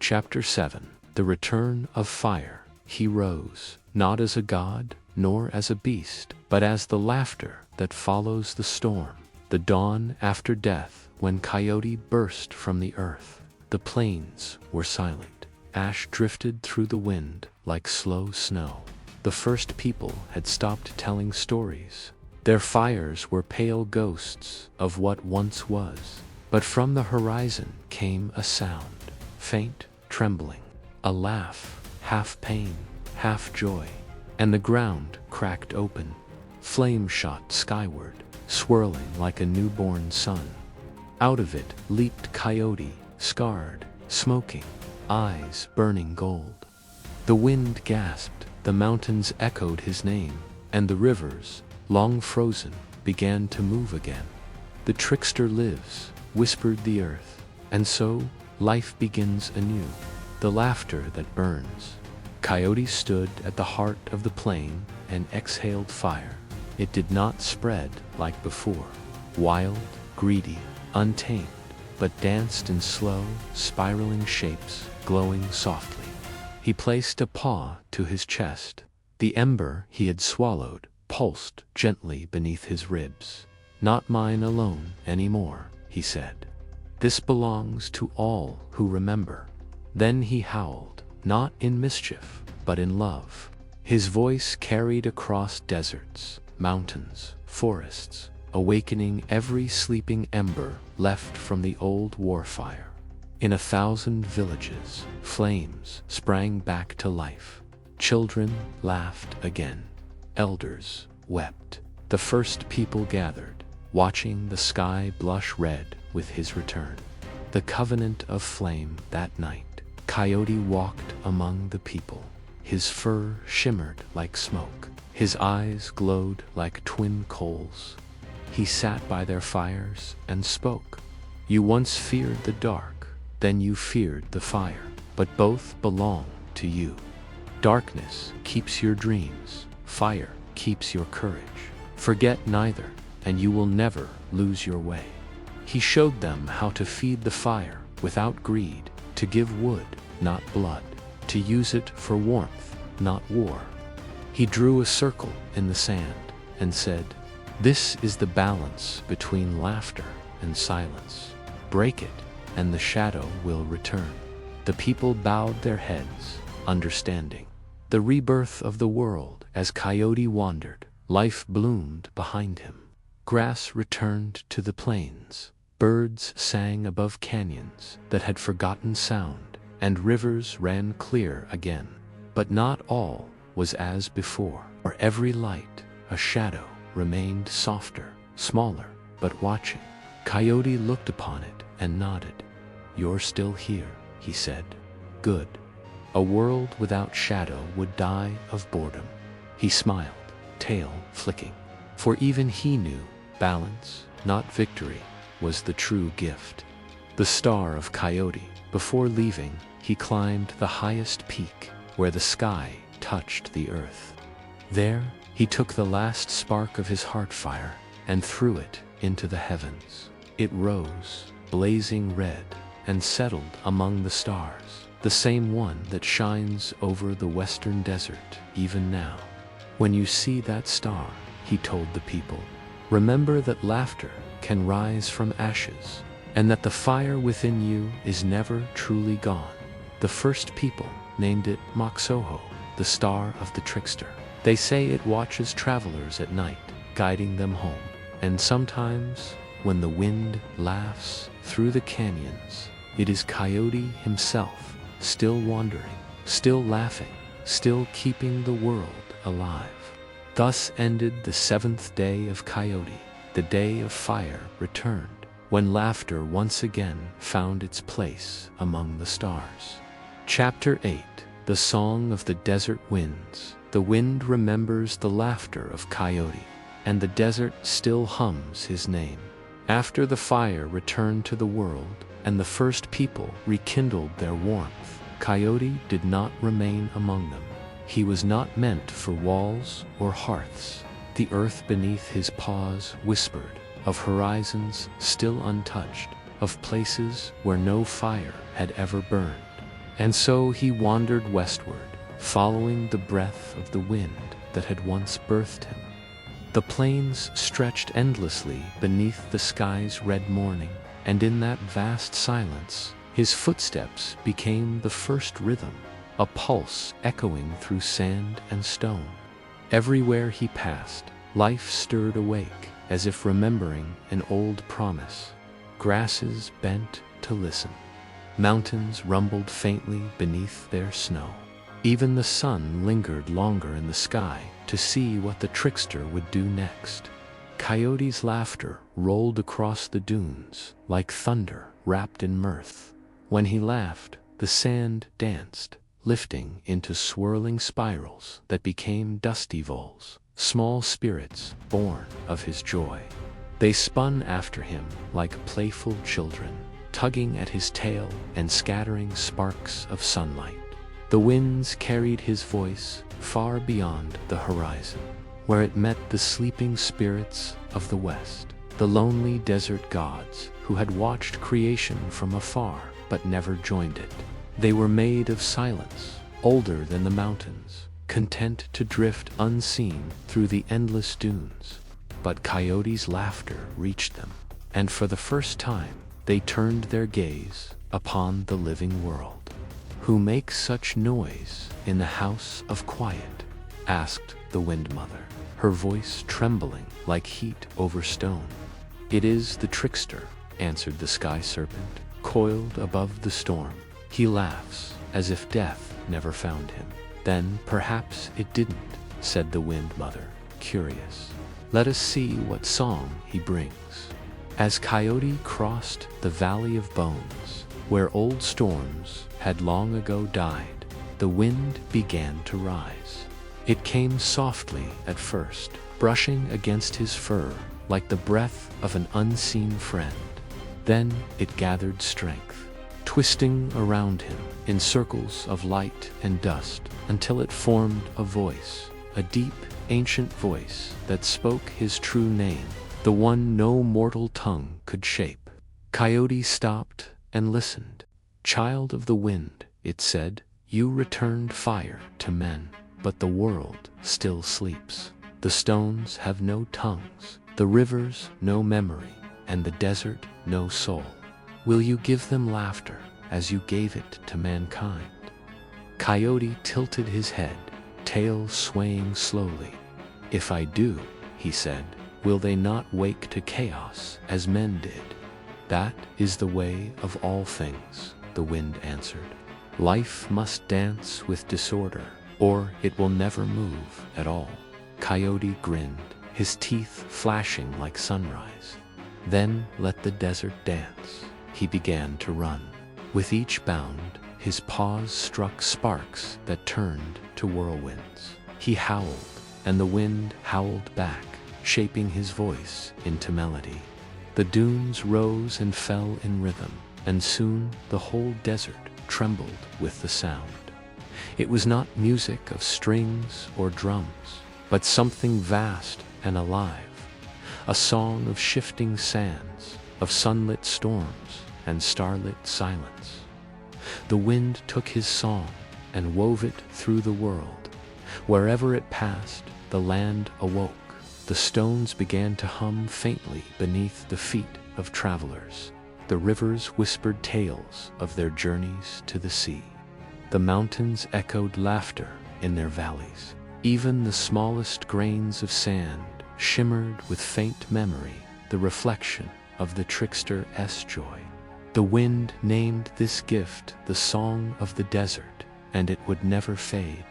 Chapter 7. The Return of Fire. He rose, not as a god, nor as a beast, but as the laughter that follows the storm, the dawn after death. When Coyote burst from the earth, the plains were silent. Ash drifted through the wind like slow snow. The first people had stopped telling stories. Their fires were pale ghosts of what once was. But from the horizon came a sound, faint, trembling, a laugh, half pain, half joy, and the ground cracked open. Flame shot skyward, swirling like a newborn sun. Out of it leaped Coyote, scarred, smoking, eyes burning gold. The wind gasped, the mountains echoed his name, and the rivers, long frozen, began to move again. "The trickster lives," whispered the earth, "and so life begins anew." The laughter that burns. Coyote stood at the heart of the plain and exhaled fire. It did not spread like before, wild, greedy, untamed, but danced in slow, spiraling shapes, glowing softly. He placed a paw to his chest. The ember he had swallowed pulsed gently beneath his ribs. "Not mine alone anymore," he said. "This belongs to all who remember." Then he howled, not in mischief, but in love. His voice carried across deserts, mountains, forests, awakening every sleeping ember left from the old war fire. In 1,000 villages, flames sprang back to life. Children laughed again. Elders wept. The first people gathered, watching the sky blush red with his return. The covenant of flame that night. Coyote walked among the people. His fur shimmered like smoke. His eyes glowed like twin coals. He sat by their fires and spoke. "You once feared the dark, then you feared the fire, but both belong to you. Darkness keeps your dreams, fire keeps your courage. Forget neither, and you will never lose your way." He showed them how to feed the fire without greed, to give wood, not blood, to use it for warmth, not war. He drew a circle in the sand and said, "This is the balance between laughter and silence. Break it, and the shadow will return." The people bowed their heads, understanding. The rebirth of the world. As Coyote wandered, life bloomed behind him. Grass returned to the plains. Birds sang above canyons that had forgotten sound, and rivers ran clear again. But not all was as before. For every light, a shadow remained softer, smaller, but watching. Coyote looked upon it and nodded. "You're still here," he said. "Good. A world without shadow would die of boredom." He smiled, tail flicking. For even he knew balance, not victory, was the true gift. The star of Coyote. Before leaving, he climbed the highest peak, where the sky touched the earth. There, he took the last spark of his heart fire and threw it into the heavens. It rose, blazing red, and settled among the stars, the same one that shines over the western desert even now. "When you see that star," he told the people, "remember that laughter can rise from ashes, and that the fire within you is never truly gone." The first people named it Moxoho, the star of the trickster. They say it watches travelers at night, guiding them home. And sometimes, when the wind laughs through the canyons, it is Coyote himself, still wandering, still laughing, still keeping the world alive. Thus ended the 7th day of Coyote. The day of fire returned, when laughter once again found its place among the stars. Chapter 8. The Song of the Desert Winds. The wind remembers the laughter of Coyote, and the desert still hums his name. After the fire returned to the world, and the first people rekindled their warmth, Coyote did not remain among them. He was not meant for walls or hearths. The earth beneath his paws whispered of horizons still untouched, of places where no fire had ever burned. And so he wandered westward, following the breath of the wind that had once birthed him. The plains stretched endlessly beneath the sky's red morning, and in that vast silence, his footsteps became the first rhythm, a pulse echoing through sand and stone. Everywhere he passed, life stirred awake, as if remembering an old promise. Grasses bent to listen. Mountains rumbled faintly beneath their snow. Even the sun lingered longer in the sky to see what the trickster would do next. Coyote's laughter rolled across the dunes like thunder wrapped in mirth. When he laughed, the sand danced, lifting into swirling spirals that became dusty voles, small spirits born of his joy. They spun after him like playful children, tugging at his tail and scattering sparks of sunlight. The winds carried his voice far beyond the horizon, where it met the sleeping spirits of the west, the lonely desert gods who had watched creation from afar but never joined it. They were made of silence, older than the mountains, content to drift unseen through the endless dunes. But Coyote's laughter reached them, and for the first time they turned their gaze upon the living world. "Who makes such noise in the house of quiet?" asked the Wind Mother, her voice trembling like heat over stone. "It is the Trickster," answered the Sky Serpent, coiled above the storm. "He laughs as if death never found him." "Then perhaps it didn't," said the Wind Mother, curious. "Let us see what song he brings." As Coyote crossed the Valley of Bones, where old storms had long ago died, the wind began to rise. It came softly at first, brushing against his fur like the breath of an unseen friend. Then it gathered strength, twisting around him in circles of light and dust until it formed a voice, a deep, ancient voice that spoke his true name, the one no mortal tongue could shape. Coyote stopped and listened. "Child of the wind," it said, "you returned fire to men, but the world still sleeps. The stones have no tongues, the rivers no memory, and the desert no soul. Will you give them laughter as you gave it to mankind?" Coyote tilted his head, tail swaying slowly. "If I do," he said, "will they not wake to chaos as men did?" "That is the way of all things," the wind answered. "Life must dance with disorder, or it will never move at all." Coyote grinned, his teeth flashing like sunrise. "Then let the desert dance." He began to run. With each bound, his paws struck sparks that turned to whirlwinds. He howled, and the wind howled back, shaping his voice into melody. The dunes rose and fell in rhythm, and soon the whole desert trembled with the sound. It was not music of strings or drums, but something vast and alive, a song of shifting sands, of sunlit storms and starlit silence. The wind took his song and wove it through the world. Wherever it passed, the land awoke. The stones began to hum faintly beneath the feet of travelers. The rivers whispered tales of their journeys to the sea. The mountains echoed laughter in their valleys. Even the smallest grains of sand shimmered with faint memory, the reflection of the trickster's joy. The wind named this gift the Song of the Desert, and it would never fade.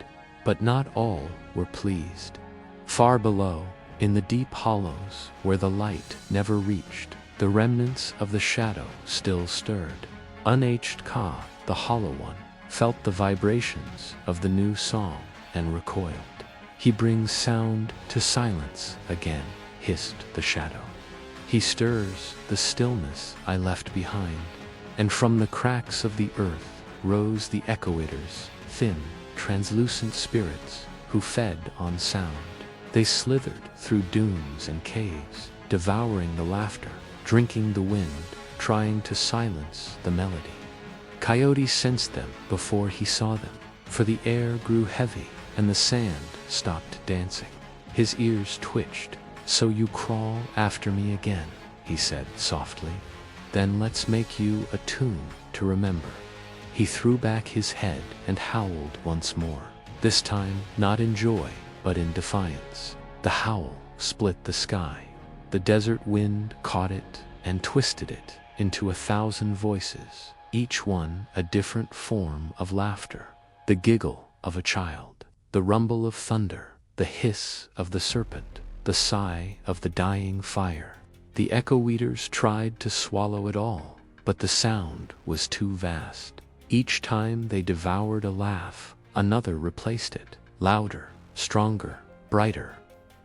But not all were pleased. Far below, in the deep hollows where the light never reached, the remnants of the shadow still stirred. Unaged Ka, the Hollow One, felt the vibrations of the new song and recoiled. "He brings sound to silence again," hissed the shadow. "He stirs the stillness I left behind." And from the cracks of the earth rose the echoators, thin, translucent spirits who fed on sound. They slithered through dunes and caves, devouring the laughter, drinking the wind, trying to silence the melody. Coyote sensed them before he saw them, for the air grew heavy and the sand stopped dancing. His ears twitched. "So you crawl after me again," he said softly. "Then let's make you a tune to remember." He threw back his head and howled once more, this time not in joy, but in defiance. The howl split the sky. The desert wind caught it and twisted it into 1,000 voices, each one a different form of laughter. The giggle of a child, the rumble of thunder, the hiss of the serpent, the sigh of the dying fire. The echo-eaters tried to swallow it all, but the sound was too vast. Each time they devoured a laugh, another replaced it, louder, stronger, brighter.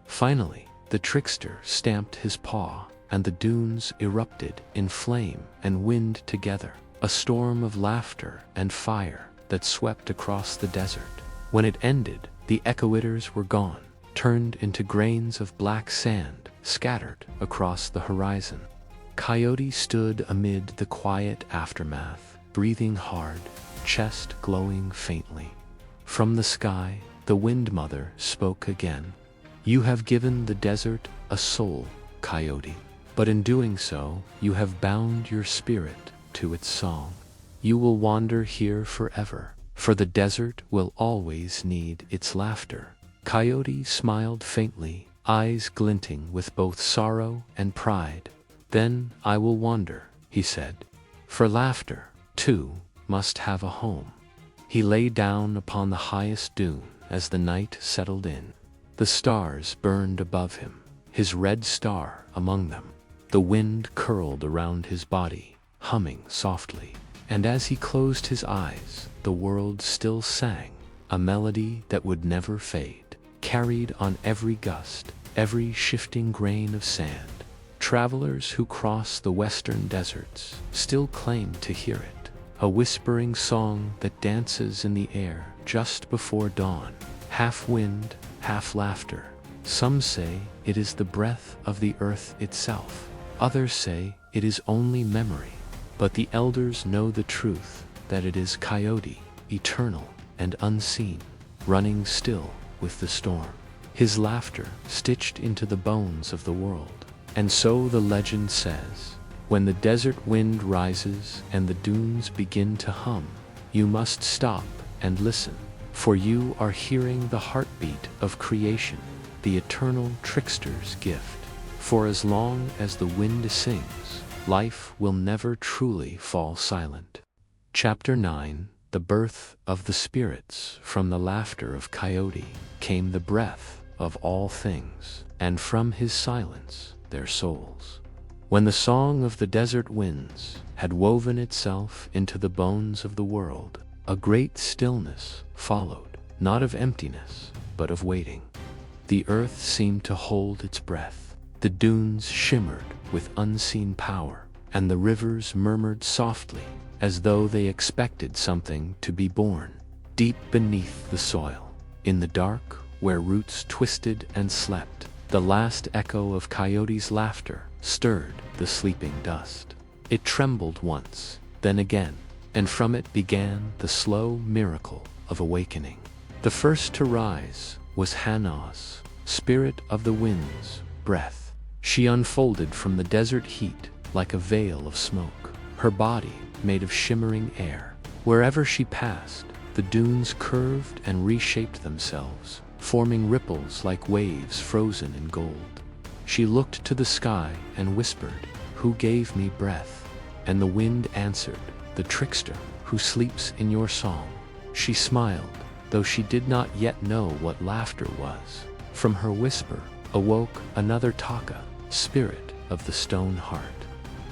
Finally, the trickster stamped his paw, and the dunes erupted in flame and wind together, a storm of laughter and fire that swept across the desert. When it ended, the echoators were gone, turned into grains of black sand scattered across the horizon. Coyote stood amid the quiet aftermath, breathing hard, chest glowing faintly. From the sky, the Wind Mother spoke again. You have given the desert a soul, Coyote, but in doing so, you have bound your spirit to its song. You will wander here forever, for the desert will always need its laughter. Coyote smiled faintly, eyes glinting with both sorrow and pride. Then I will wander, he said, for laughter, too, must have a home. He lay down upon the highest dune as the night settled in. The stars burned above him, his red star among them. The wind curled around his body, humming softly. And as he closed his eyes, the world still sang, a melody that would never fade, carried on every gust, every shifting grain of sand. Travelers who cross the western deserts still claim to hear it, a whispering song that dances in the air just before dawn, half wind, half laughter. Some say it is the breath of the earth itself. Others say it is only memory. But the elders know the truth, that it is Coyote, eternal and unseen, running still with the storm. His laughter stitched into the bones of the world. And so the legend says, when the desert wind rises and the dunes begin to hum, you must stop and listen, for you are hearing the heartbeat of creation, the eternal trickster's gift. For as long as the wind sings, life will never truly fall silent. Chapter 9. The Birth of the Spirits. From the laughter of Coyote came the breath of all things, and from his silence their souls. When the song of the desert winds had woven itself into the bones of the world, a great stillness followed, not of emptiness, but of waiting. The earth seemed to hold its breath. The dunes shimmered with unseen power, and the rivers murmured softly, as though they expected something to be born. Deep beneath the soil, in the dark, where roots twisted and slept, the last echo of Coyote's laughter stirred the sleeping dust. It trembled once, then again, and from it began the slow miracle of awakening. The first to rise was Hannah's, spirit of the wind's breath. She unfolded from the desert heat like a veil of smoke, her body made of shimmering air. Wherever she passed, the dunes curved and reshaped themselves, forming ripples like waves frozen in gold. She looked to the sky and whispered, "Who gave me breath?" And the wind answered, "The trickster who sleeps in your song." She smiled, though she did not yet know what laughter was. From her whisper awoke another Taka, spirit of the stone heart.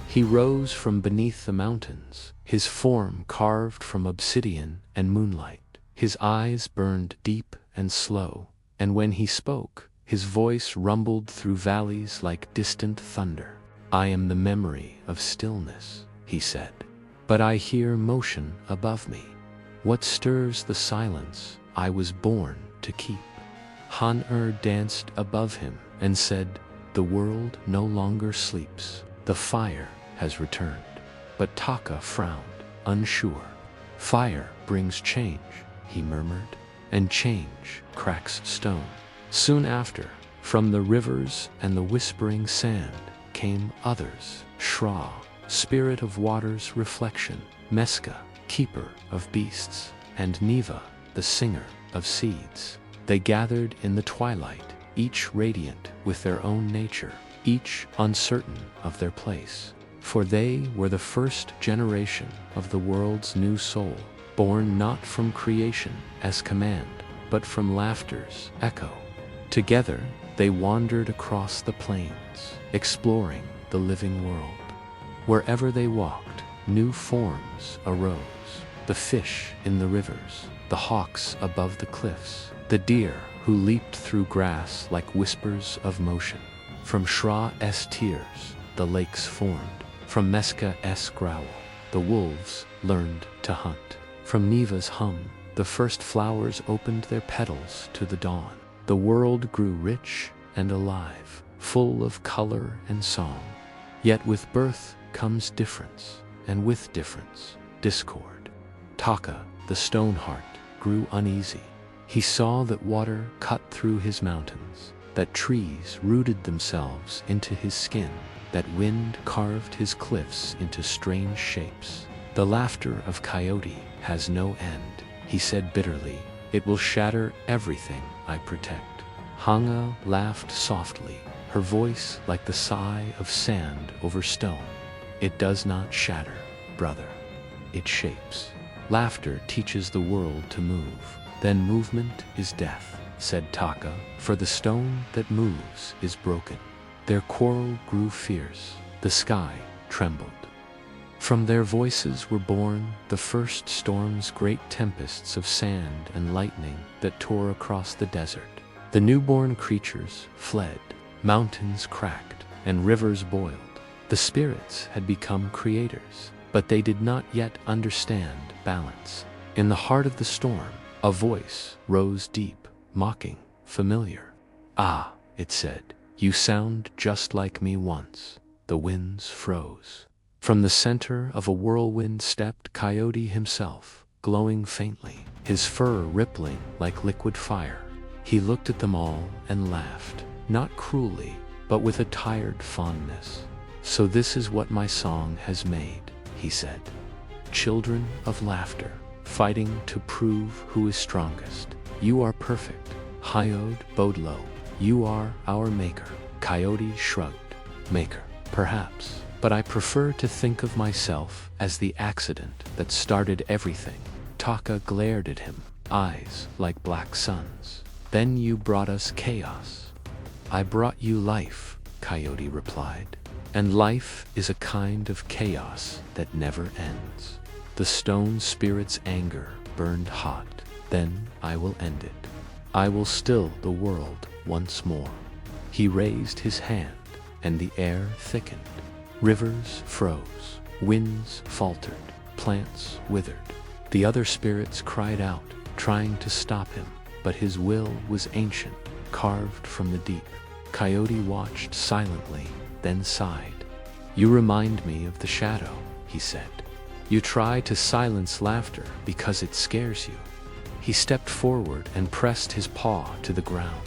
He rose from beneath the mountains, his form carved from obsidian and moonlight. His eyes burned deep and slow, and when he spoke, his voice rumbled through valleys like distant thunder. "I am the memory of stillness," he said, "but I hear motion above me. What stirs the silence I was born to keep?" Han-Er danced above him and said, "The world no longer sleeps. The fire has returned." But Taka frowned, unsure. "Fire brings change," he murmured, "and change cracks stone." Soon after, from the rivers and the whispering sand, came others: Shra, spirit of water's reflection; Meska, keeper of beasts; and Neva, the singer of seeds. They gathered in the twilight, each radiant with their own nature, each uncertain of their place. For they were the first generation of the world's new soul, born not from creation as command, but from laughter's echo. Together, they wandered across the plains, exploring the living world. Wherever they walked, new forms arose: the fish in the rivers, the hawks above the cliffs, the deer who leaped through grass like whispers of motion. From Shra's tears, the lakes formed. From Meska's growl, the wolves learned to hunt. From Neva's hum, the first flowers opened their petals to the dawn. The world grew rich and alive, full of color and song. Yet with birth comes difference, and with difference, discord. Taka, the Stoneheart, grew uneasy. He saw that water cut through his mountains, that trees rooted themselves into his skin, that wind carved his cliffs into strange shapes. The laughter of Coyote has no end, he said bitterly. It will shatter everything I protect. Hanga laughed softly, her voice like the sigh of sand over stone. It does not shatter, brother. It shapes. Laughter teaches the world to move. Then movement is death, said Taka, for the stone that moves is broken. Their quarrel grew fierce. The sky trembled. From their voices were born the first storms, great tempests of sand and lightning that tore across the desert. The newborn creatures fled, mountains cracked, and rivers boiled. The spirits had become creators, but they did not yet understand balance. In the heart of the storm, a voice rose deep, mocking, familiar. Ah, it said, you sound just like me once. The winds froze. From the center of a whirlwind stepped Coyote himself, glowing faintly, his fur rippling like liquid fire. He looked at them all and laughed, not cruelly, but with a tired fondness. So this is what my song has made, he said. Children of laughter, fighting to prove who is strongest. You are perfect. Hyod Bodlo, you are our maker. Coyote shrugged. Maker, perhaps. But I prefer to think of myself as the accident that started everything. Taka glared at him, eyes like black suns. Then you brought us chaos. I brought you life, Coyote replied. And life is a kind of chaos that never ends. The stone spirit's anger burned hot. Then I will end it. I will still the world once more. He raised his hand, and the air thickened. Rivers froze, winds faltered, plants withered. The other spirits cried out, trying to stop him, but his will was ancient, carved from the deep. Coyote watched silently, then sighed. You remind me of the shadow, he said. You try to silence laughter because it scares you. He stepped forward and pressed his paw to the ground.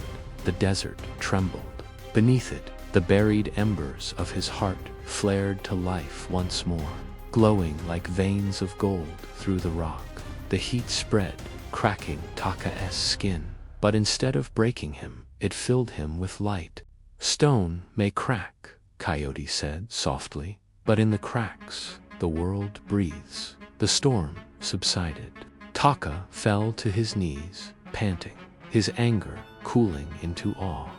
The desert trembled. Beneath it, the buried embers of his heart flared to life once more, glowing like veins of gold through the rock. The heat spread, cracking Taka's skin, but instead of breaking him, it filled him with light. Stone may crack, Coyote said softly, but in the cracks, the world breathes. The storm subsided. Taka fell to his knees, panting, his anger cooling into awe.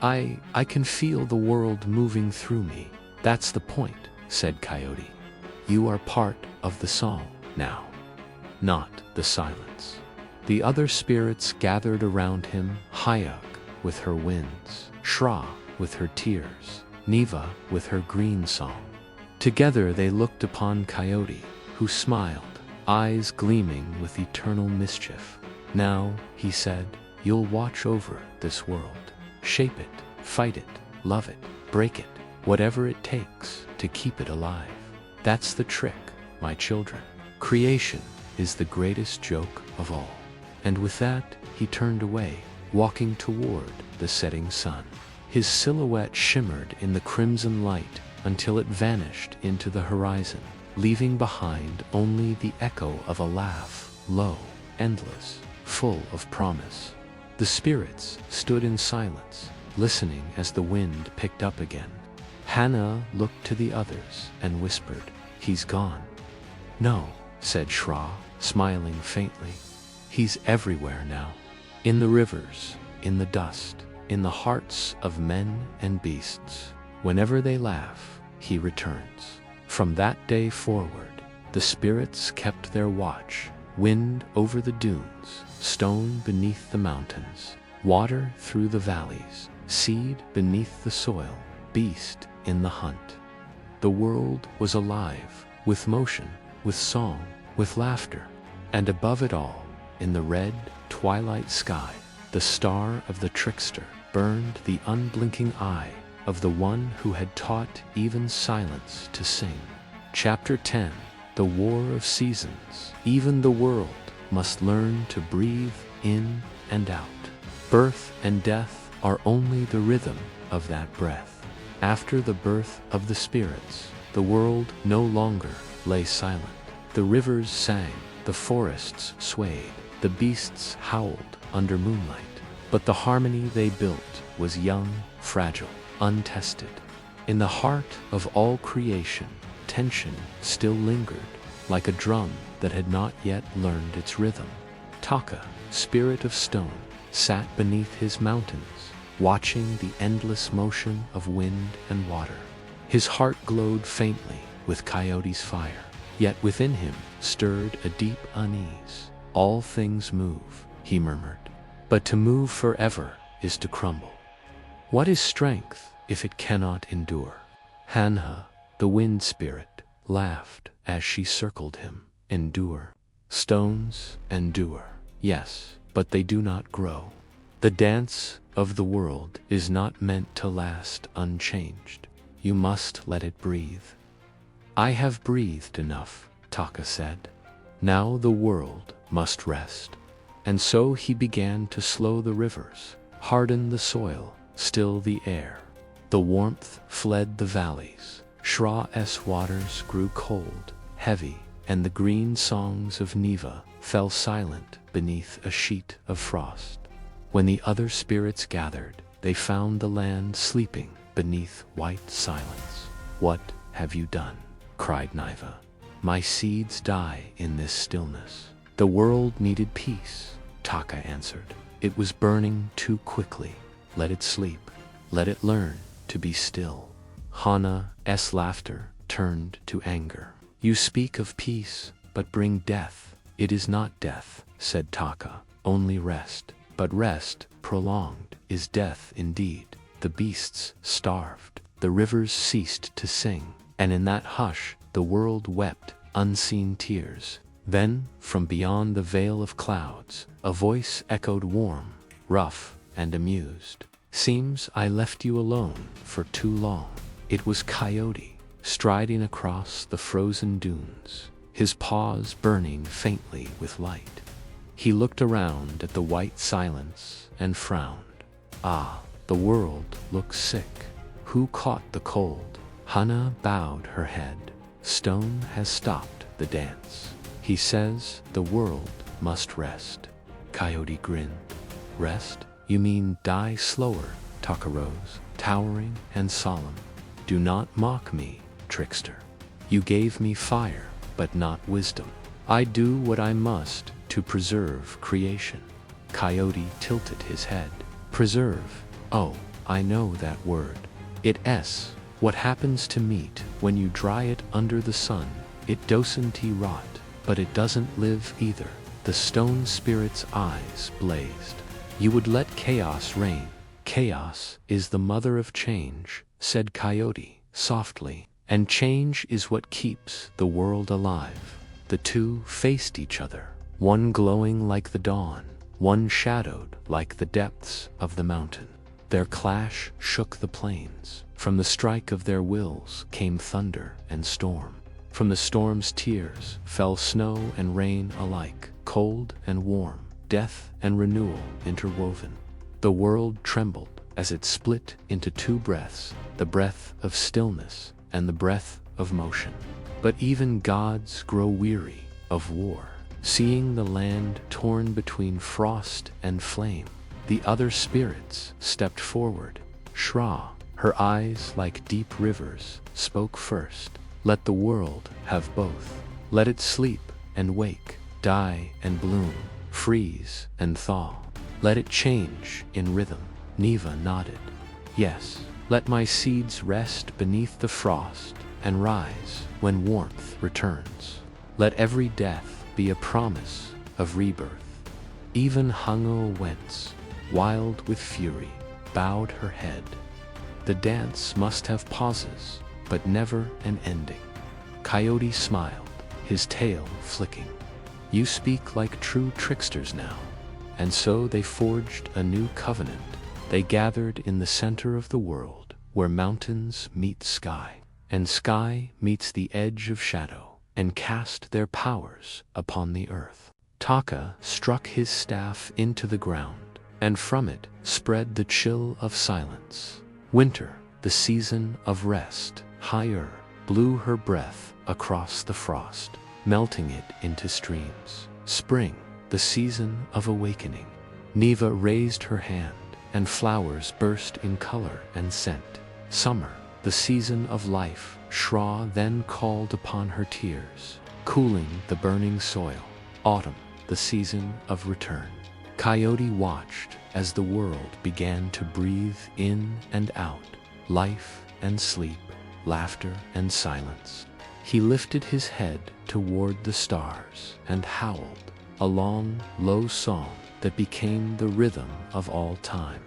I can feel the world moving through me. That's the point, said Coyote. You are part of the song now, not the silence. The other spirits gathered around him, Hyuk with her winds, Shra with her tears, Neva with her green song. Together they looked upon Coyote, who smiled, eyes gleaming with eternal mischief. Now, he said, you'll watch over this world. Shape it, fight it, love it, break it, whatever it takes to keep it alive. That's the trick, my children. Creation is the greatest joke of all. And with that, he turned away, walking toward the setting sun. His silhouette shimmered in the crimson light until it vanished into the horizon, leaving behind only the echo of a laugh, low, endless, full of promise. The spirits stood in silence, listening as the wind picked up again. Hannah looked to the others and whispered, He's gone. No, said Shra, smiling faintly. He's everywhere now. In the rivers, in the dust, in the hearts of men and beasts. Whenever they laugh, he returns. From that day forward, the spirits kept their watch. Wind over the dunes, stone beneath the mountains, water through the valleys, seed beneath the soil, beast in the hunt. The world was alive, with motion, with song, with laughter, and above it all, in the red, twilight sky, the star of the trickster burned, the unblinking eye of the one who had taught even silence to sing. Chapter 10. the war of seasons. Even the world must learn to breathe in and out. Birth and death are only the rhythm of that breath. After the birth of the spirits, the world no longer lay silent. The rivers sang, the forests swayed, the beasts howled under moonlight. But the harmony they built was young, fragile, untested. In the heart of all creation, tension still lingered, like a drum that had not yet learned its rhythm. Taka, spirit of stone, sat beneath his mountains, watching the endless motion of wind and water. His heart glowed faintly with Coyote's fire, yet within him stirred a deep unease. All things move, he murmured, but to move forever is to crumble. What is strength if it cannot endure? Hanha, the wind spirit, laughed as she circled him. Endure. Stones endure, yes, but they do not grow. The dance of the world is not meant to last unchanged. You must let it breathe. I have breathed enough, Taka said. Now the world must rest. And so he began to slow the rivers, harden the soil, still the air. The warmth fled the valleys. Shra's waters grew cold, heavy, and the green songs of Neva fell silent beneath a sheet of frost. When the other spirits gathered, they found the land sleeping beneath white silence. What have you done? Cried Neva. My seeds die in this stillness. The world needed peace, Taka answered. It was burning too quickly. Let it sleep. Let it learn to be still. Hana's laughter turned to anger. You speak of peace, but bring death. It is not death, said Taka, only rest. But rest, prolonged, is death indeed. The beasts starved, the rivers ceased to sing, and in that hush the world wept unseen tears. Then, from beyond the veil of clouds, a voice echoed warm, rough, and amused. Seems I left you alone for too long. It was Coyote, striding across the frozen dunes, his paws burning faintly with light. He looked around at the white silence and frowned. Ah, the world looks sick. Who caught the cold? Hana bowed her head. Stone has stopped the dance. He says the world must rest. Coyote grinned. Rest? You mean die slower? Taka rose, towering and solemn. Do not mock me, trickster. You gave me fire, but not wisdom. I do what I must to preserve creation. Coyote tilted his head. Preserve. Oh, I know that word. It's what happens to meat when you dry it under the sun. It doesn't rot, but it doesn't live either. The stone spirit's eyes blazed. You would let chaos reign. Chaos is the mother of change, said Coyote softly, and change is what keeps the world alive. The two faced each other, one glowing like the dawn, one shadowed like the depths of the mountain. Their clash shook the plains. From the strike of their wills came thunder and storm. From the storm's tears fell snow and rain alike, cold and warm, death and renewal interwoven. The world trembled as it split into two breaths, the breath of stillness and the breath of motion. But even gods grow weary of war, seeing the land torn between frost and flame. The other spirits stepped forward. Shra, her eyes like deep rivers, spoke first. Let the world have both. Let it sleep and wake, die and bloom, freeze and thaw. Let it change in rhythm. Neva nodded. Yes, let my seeds rest beneath the frost and rise when warmth returns. Let every death be a promise of rebirth. Even Hango Wentz, wild with fury, bowed her head. The dance must have pauses, but never an ending. Coyote smiled, his tail flicking. You speak like true tricksters now. And so they forged a new covenant. They gathered in the center of the world, where mountains meet sky, and sky meets the edge of shadow. and cast their powers upon the earth. Taka struck his staff into the ground, and from it spread the chill of silence. Winter, the season of rest, higher, blew her breath across the frost, melting it into streams. Spring, the season of awakening. Neva raised her hand, and flowers burst in color and scent. Summer, the season of life, Shra then called upon her tears, cooling the burning soil. Autumn, the season of return. Coyote watched as the world began to breathe in and out, life and sleep, laughter and silence. He lifted his head toward the stars and howled, a long, low song that became the rhythm of all time.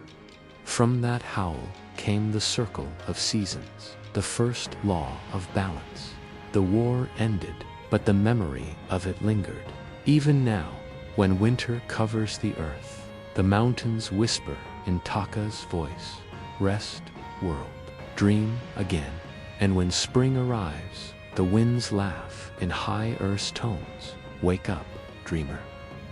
From that howl came the circle of seasons, the first law of balance. The war ended, but the memory of it lingered. Even now, when winter covers the earth, the mountains whisper in Taka's voice, "Rest, world, dream again." And when spring arrives, the winds laugh in high earth's tones, "Wake up, dreamer."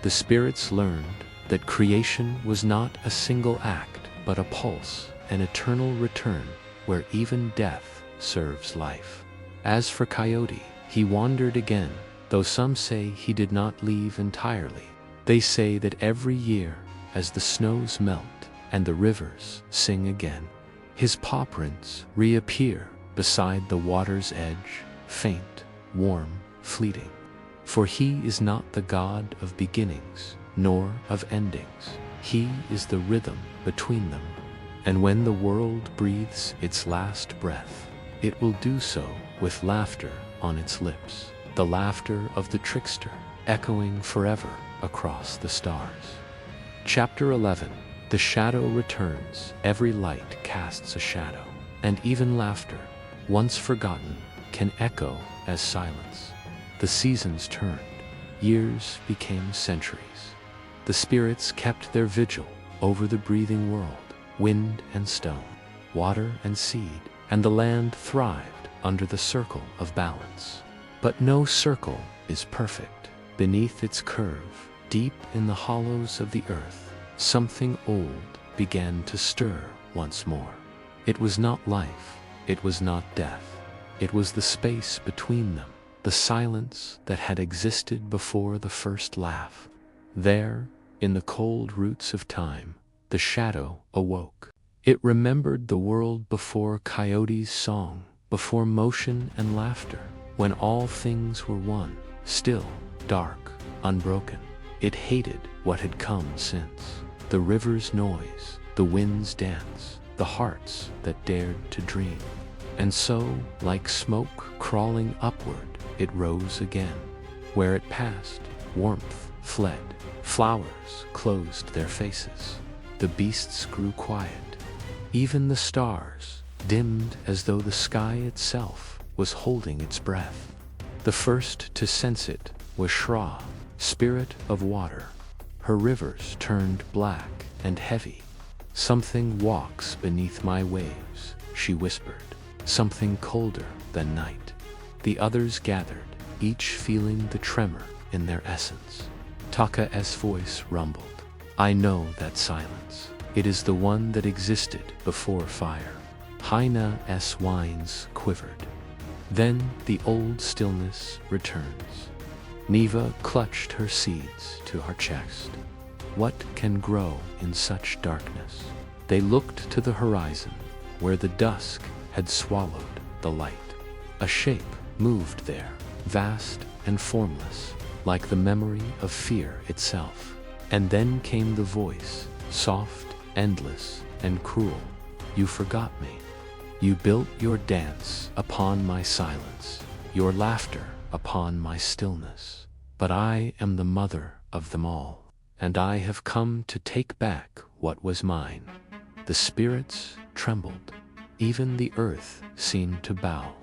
The spirits learned that creation was not a single act, but a pulse, an eternal return where even death serves life. As for Coyote, he wandered again, though some say he did not leave entirely. They say that every year, as the snows melt and the rivers sing again, his paw prints reappear beside the water's edge, faint, warm, fleeting. For he is not the god of beginnings, nor of endings. He is the rhythm between them. And when the world breathes its last breath, it will do so with laughter on its lips, the laughter of the trickster, echoing forever across the stars. Chapter 11. The shadow returns. Every light casts a shadow, and even laughter, once forgotten, can echo as silence. The seasons turned. Years became centuries. The spirits kept their vigil over the breathing world, wind and stone, water and seed, and the land thrived under the circle of balance. But no circle is perfect. Beneath its curve, deep in the hollows of the earth, something old began to stir once more. It was not life, it was not death. It was the space between them, the silence that had existed before the first laugh. There, in the cold roots of time, the shadow awoke. It remembered the world before Coyote's song, before motion and laughter, when all things were one, still, dark, unbroken. It hated what had come since. The river's noise, the wind's dance, the hearts that dared to dream. And so, like smoke crawling upward, it rose again. Where it passed, warmth fled. Flowers closed their faces. The beasts grew quiet. Even the stars dimmed as though the sky itself was holding its breath. The first to sense it was Shra, spirit of water. Her rivers turned black and heavy. "Something walks beneath my waves," she whispered. "Something colder than night." The others gathered, each feeling the tremor in their essence. Taka's voice rumbled. "I know that silence. It is the one that existed before fire." Haina's whines quivered. Then the old stillness returns. Neva clutched her seeds to her chest. What can grow in such darkness? They looked to the horizon, where the dusk had swallowed the light. A shape moved there, vast and formless, like the memory of fear itself. And then came the voice, soft, endless, and cruel. "You forgot me. You built your dance upon my silence, your laughter upon my stillness. But I am the mother of them all, and I have come to take back what was mine." The spirits trembled. Even the earth seemed to bow.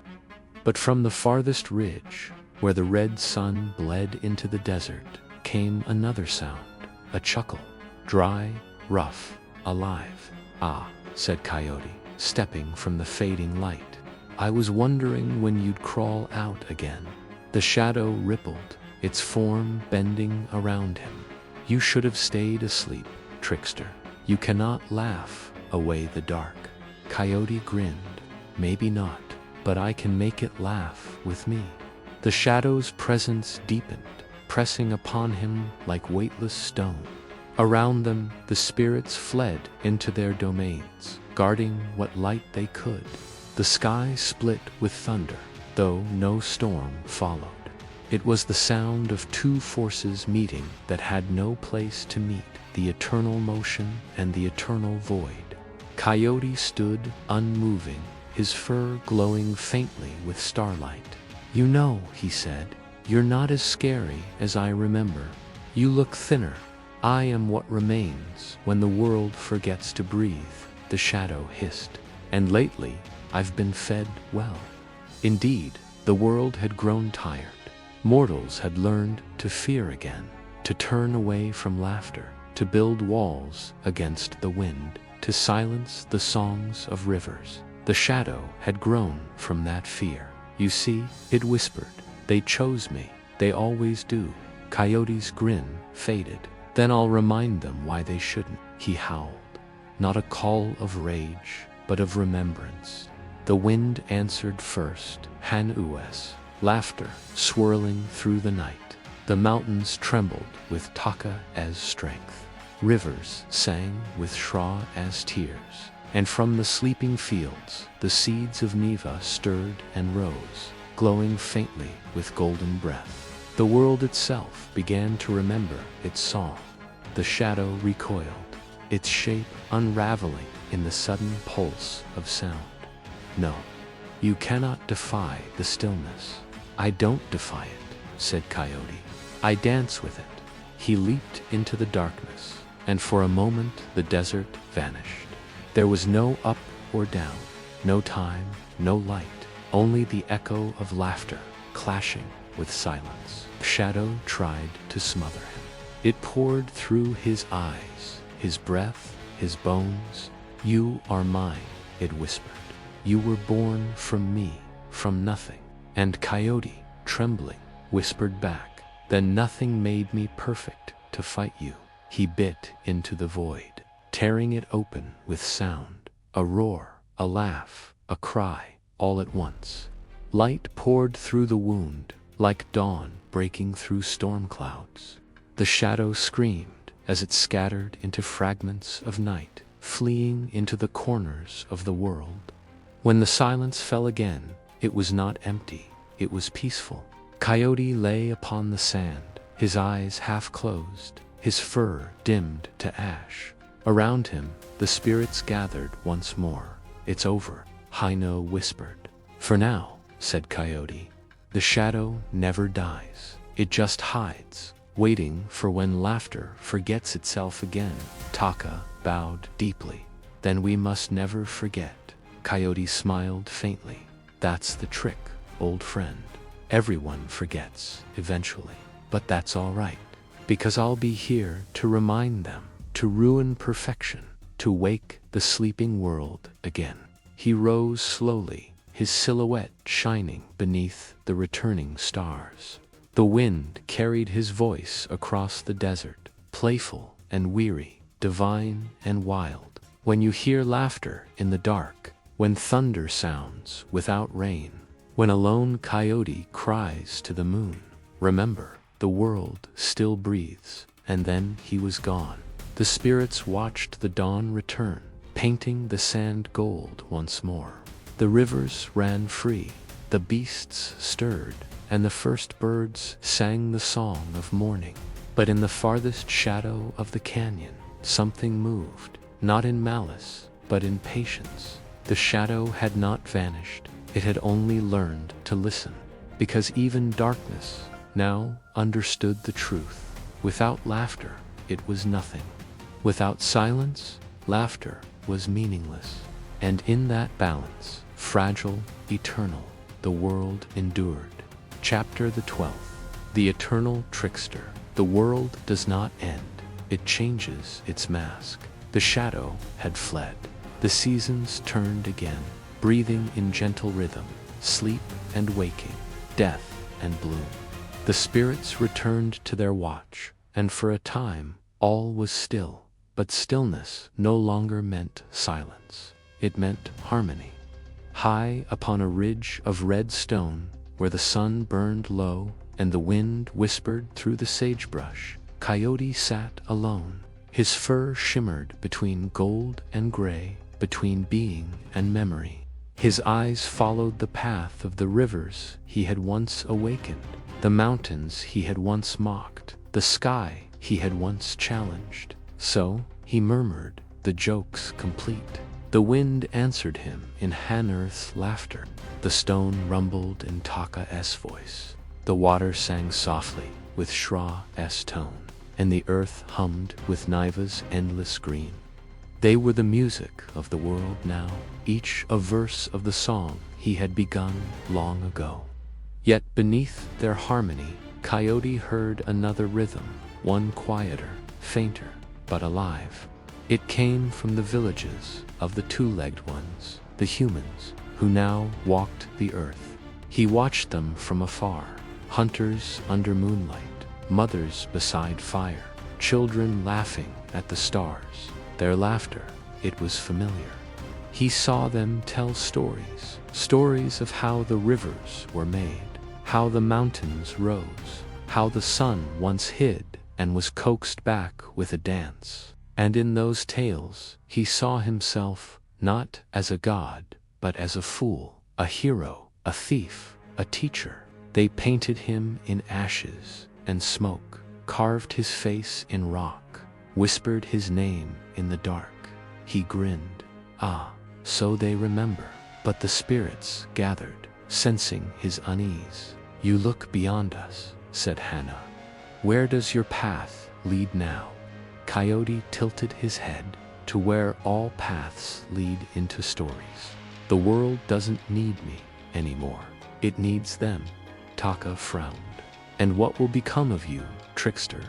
But from the farthest ridge, where the red sun bled into the desert, came another sound, a chuckle, dry, rough, alive. "Ah," said Coyote, stepping from the fading light. "I was wondering when you'd crawl out again." The shadow rippled, its form bending around him. You should have stayed asleep, Trickster. You cannot laugh away the dark. Coyote grinned. Maybe not, but I can make it laugh with me. The shadow's presence deepened, pressing upon him like weightless stone. Around them, the spirits fled into their domains, guarding what light they could. The sky split with thunder, though no storm followed. It was the sound of two forces meeting that had no place to meet, the eternal motion and the eternal void. Coyote stood unmoving, his fur glowing faintly with starlight. "You know," he said, "you're not as scary as I remember. You look thinner. I am what remains when the world forgets to breathe," the shadow hissed. "And lately, I've been fed well." Indeed, the world had grown tired. Mortals had learned to fear again, to turn away from laughter, to build walls against the wind, to silence the songs of rivers. The shadow had grown from that fear. "You see," it whispered, "they chose me. They always do." Coyote's grin faded. "Then I'll remind them why they shouldn't," he howled. Not a call of rage, but of remembrance. The wind answered first, Han-us, laughter swirling through the night. The mountains trembled with Taka as strength. Rivers sang with Shra as tears. And from the sleeping fields, the seeds of Neva stirred and rose, glowing faintly with golden breath. The world itself began to remember its song. The shadow recoiled, its shape unraveling in the sudden pulse of sound. "No, you cannot defy the stillness." "I don't defy it," said Coyote. "I dance with it." He leaped into the darkness, and for a moment the desert vanished. There was no up or down, no time, no light, only the echo of laughter clashing with silence. Shadow tried to smother him. It poured through his eyes, his breath, his bones. "You are mine," it whispered. "You were born from me, from nothing." And Coyote, trembling, whispered back, "Then nothing made me perfect to fight you." He bit into the void, tearing it open with sound, a roar, a laugh, a cry, all at once. Light poured through the wound, like dawn breaking through storm clouds. The shadow screamed as it scattered into fragments of night, fleeing into the corners of the world. When the silence fell again, it was not empty, it was peaceful. Coyote lay upon the sand, his eyes half closed, his fur dimmed to ash. Around him, the spirits gathered once more. "It's over," Hino whispered. "For now," said Coyote. "The shadow never dies. It just hides, waiting for when laughter forgets itself again." Taka bowed deeply. "Then we must never forget." Coyote smiled faintly. "That's the trick, old friend. Everyone forgets, eventually. But that's all right, because I'll be here to remind them, to ruin perfection, to wake the sleeping world again." He rose slowly, his silhouette shining beneath the returning stars. The wind carried his voice across the desert, playful and weary, divine and wild. "When you hear laughter in the dark, when thunder sounds without rain, when a lone coyote cries to the moon, remember, the world still breathes." And then he was gone. The spirits watched the dawn return, painting the sand gold once more. The rivers ran free, the beasts stirred, and the first birds sang the song of morning. But in the farthest shadow of the canyon, something moved, not in malice, but in patience. The shadow had not vanished, it had only learned to listen, because even darkness now understood the truth. Without laughter, it was nothing. Without silence, laughter was meaningless. And in that balance, fragile, eternal, the world endured. Chapter the 12th. The Eternal Trickster. The world does not end, it changes its mask. The shadow had fled. The seasons turned again, breathing in gentle rhythm, sleep and waking, death and bloom. The spirits returned to their watch, and for a time all was still. But stillness no longer meant silence. It meant harmony. High upon a ridge of red stone, where the sun burned low and the wind whispered through the sagebrush, Coyote sat alone. His fur shimmered between gold and gray, between being and memory. His eyes followed the path of the rivers he had once awakened, the mountains he had once mocked, the sky he had once challenged. So, he murmured, the joke's complete. The wind answered him in Han-Earth's laughter. The stone rumbled in Taka-'s voice. The water sang softly with Shra-'s tone, and the earth hummed with Niva's endless green. They were the music of the world now, each a verse of the song he had begun long ago. Yet beneath their harmony, Coyote heard another rhythm, one quieter, fainter, but alive. It came from the villages of the two-legged ones, the humans, who now walked the earth. He watched them from afar, hunters under moonlight, mothers beside fire, children laughing at the stars. Their laughter, it was familiar. He saw them tell stories, stories of how the rivers were made, how the mountains rose, how the sun once hid and was coaxed back with a dance. And in those tales, he saw himself not as a god, but as a fool, a hero, a thief, a teacher. They painted him in ashes and smoke, carved his face in rock, whispered his name in the dark. He grinned. Ah, so they remember. But the spirits gathered, sensing his unease. You look beyond us, said Hannah. Where does your path lead now? Coyote tilted his head to where all paths lead into stories. The world doesn't need me anymore. It needs them. Taka frowned. And what will become of you, Trickster?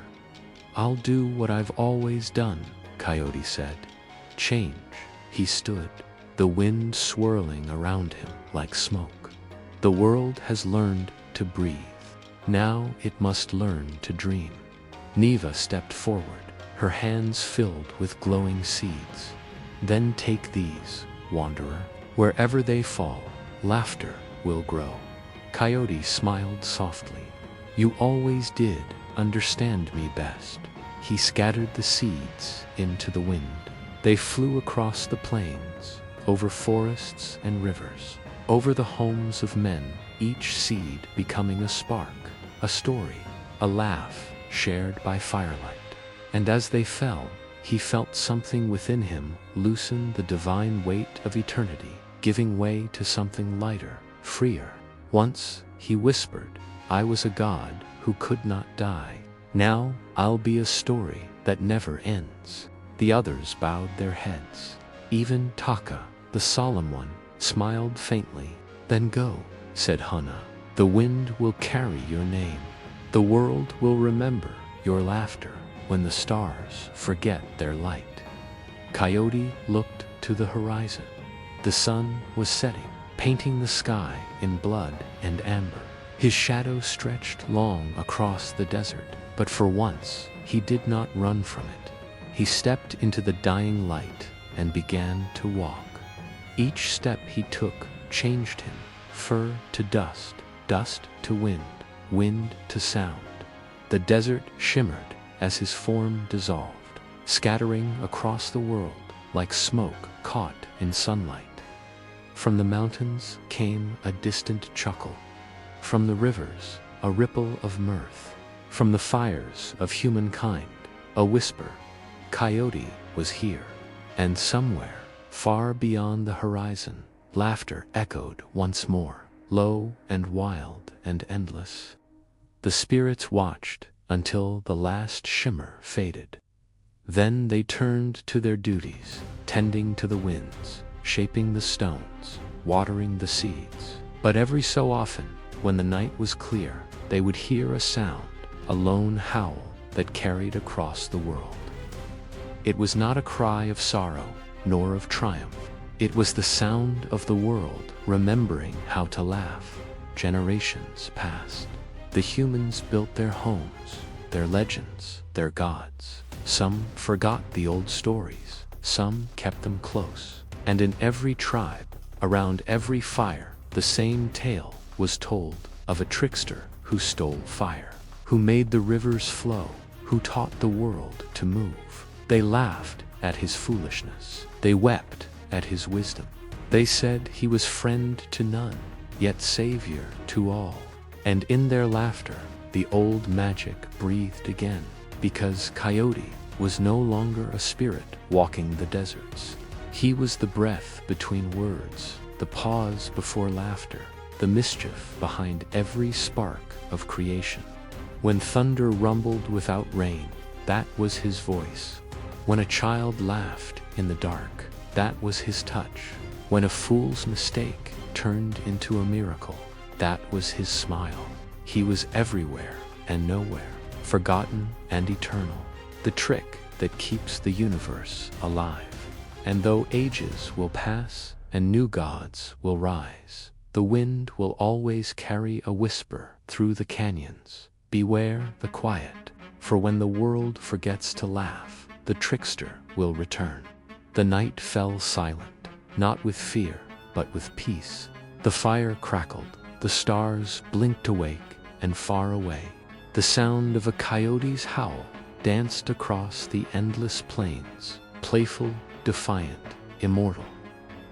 I'll do what I've always done, Coyote said. Change. He stood, the wind swirling around him like smoke. The world has learned to breathe. Now it must learn to dream. Neva stepped forward, her hands filled with glowing seeds. Then take these, wanderer. Wherever they fall, laughter will grow. Coyote smiled softly. You always did understand me best. He scattered the seeds into the wind. They flew across the plains, over forests and rivers, over the homes of men, each seed becoming a spark, a story, a laugh shared by firelight. And as they fell, he felt something within him loosen the divine weight of eternity, giving way to something lighter, freer. Once, he whispered, I was a god who could not die. Now, I'll be a story that never ends. The others bowed their heads. Even Taka, the solemn one, smiled faintly. Then go, said Hana. The wind will carry your name. The world will remember your laughter when the stars forget their light. Coyote looked to the horizon. The sun was setting, painting the sky in blood and amber. His shadow stretched long across the desert, but for once, he did not run from it. He stepped into the dying light and began to walk. Each step he took changed him, fur to dust, dust to wind, wind to sound. The desert shimmered as his form dissolved, scattering across the world like smoke caught in sunlight. From the mountains came a distant chuckle. From the rivers, a ripple of mirth. From the fires of humankind, a whisper. Coyote was here. And somewhere, far beyond the horizon, laughter echoed once more, low and wild and endless. The spirits watched until the last shimmer faded. Then they turned to their duties, tending to the winds, shaping the stones, watering the seeds. But every so often, when the night was clear, they would hear a sound, a lone howl that carried across the world. It was not a cry of sorrow, nor of triumph. It was the sound of the world remembering how to laugh. Generations passed. The humans built their homes, their legends, their gods. Some forgot the old stories, some kept them close. And in every tribe, around every fire, the same tale was told of a trickster who stole fire, who made the rivers flow, who taught the world to move. They laughed at his foolishness. They wept at his wisdom. They said he was friend to none, yet savior to all. And in their laughter, the old magic breathed again, because Coyote was no longer a spirit walking the deserts. He was the breath between words, the pause before laughter, the mischief behind every spark of creation. When thunder rumbled without rain, that was his voice. When a child laughed in the dark, that was his touch. When a fool's mistake turned into a miracle, that was his smile. He was everywhere and nowhere, forgotten and eternal, the trick that keeps the universe alive. And though ages will pass and new gods will rise, the wind will always carry a whisper through the canyons. Beware the quiet, for when the world forgets to laugh, the trickster will return. The night fell silent, not with fear, but with peace. The fire crackled, the stars blinked awake and far away. The sound of a coyote's howl danced across the endless plains, playful, defiant, immortal.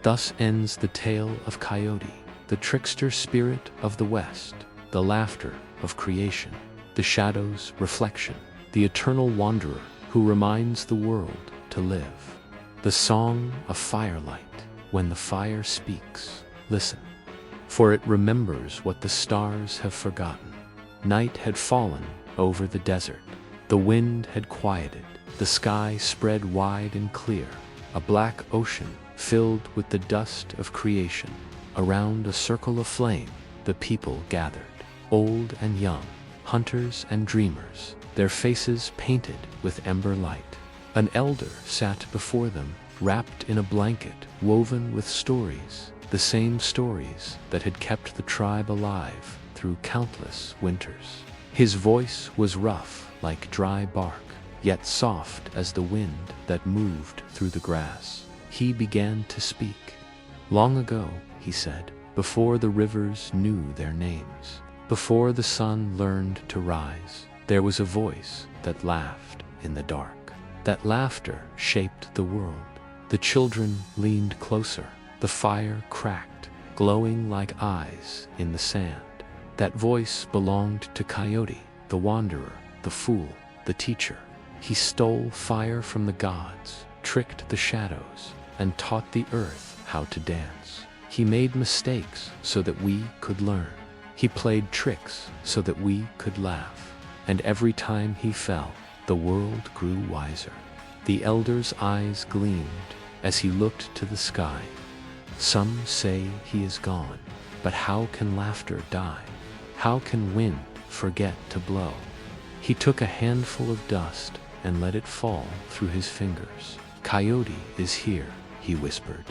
Thus ends the tale of Coyote, the trickster spirit of the West, the laughter of creation, the shadow's reflection, the eternal wanderer who reminds the world to live. The song of firelight, when the fire speaks, listen, for it remembers what the stars have forgotten. Night had fallen over the desert. The wind had quieted. The sky spread wide and clear, a black ocean filled with the dust of creation. Around a circle of flame, the people gathered, old and young, hunters and dreamers, their faces painted with ember light. An elder sat before them, wrapped in a blanket woven with stories, the same stories that had kept the tribe alive through countless winters. His voice was rough like dry bark, yet soft as the wind that moved through the grass. He began to speak. Long ago, he said, before the rivers knew their names, before the sun learned to rise, there was a voice that laughed in the dark. That laughter shaped the world. The children leaned closer. The fire cracked, glowing like eyes in the sand. That voice belonged to Coyote, the wanderer, the fool, the teacher. He stole fire from the gods, tricked the shadows, and taught the earth how to dance. He made mistakes so that we could learn. He played tricks so that we could laugh. And every time he fell, the world grew wiser. The elder's eyes gleamed as he looked to the sky. Some say he is gone, but how can laughter die? How can wind forget to blow? He took a handful of dust and let it fall through his fingers. Coyote is here, he whispered.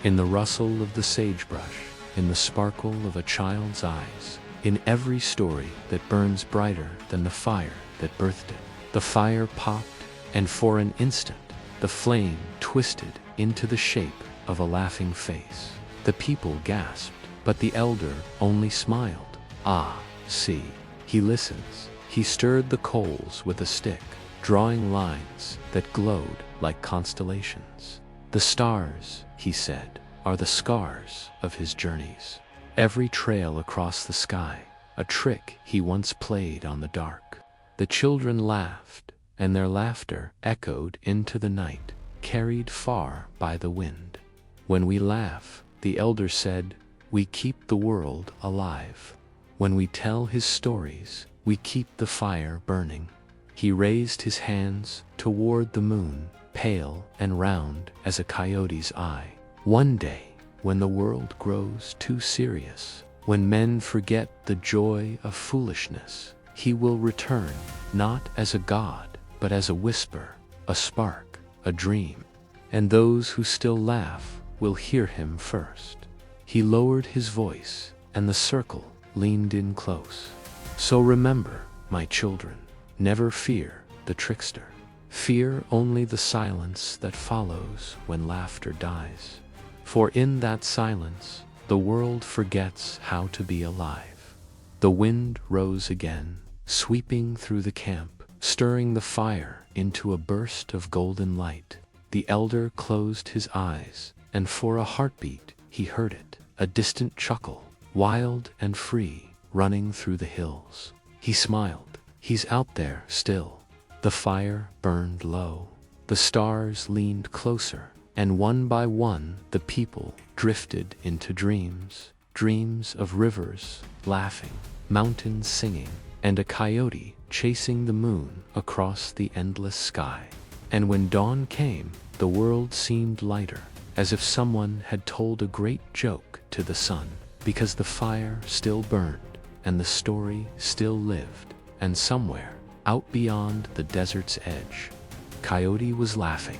In the rustle of the sagebrush, in the sparkle of a child's eyes, in every story that burns brighter than the fire that birthed it. The fire popped, and for an instant, the flame twisted into the shape of a laughing face. The people gasped, but the elder only smiled. Ah, see, he listens. He stirred the coals with a stick, drawing lines that glowed like constellations. The stars, he said, are the scars of his journeys. Every trail across the sky, a trick he once played on the dark. The children laughed, and their laughter echoed into the night, carried far by the wind. When we laugh, the elder said, we keep the world alive. When we tell his stories, we keep the fire burning. He raised his hands toward the moon, pale and round as a coyote's eye. One day, when the world grows too serious, when men forget the joy of foolishness, he will return, not as a god, but as a whisper, a spark, a dream. And those who still laugh will hear him first. He lowered his voice, and the circle leaned in close. So remember, my children, never fear the trickster. Fear only the silence that follows when laughter dies. For in that silence, the world forgets how to be alive. The wind rose again, sweeping through the camp, stirring the fire into a burst of golden light. The elder closed his eyes, and for a heartbeat he heard it, a distant chuckle, wild and free, running through the hills. He smiled. He's out there still. The fire burned low. The stars leaned closer, and one by one the people drifted into dreams. Dreams of rivers laughing, mountains singing, and a coyote chasing the moon across the endless sky. And when dawn came, the world seemed lighter, as if someone had told a great joke to the sun, because the fire still burned, and the story still lived, and somewhere, out beyond the desert's edge, Coyote was laughing.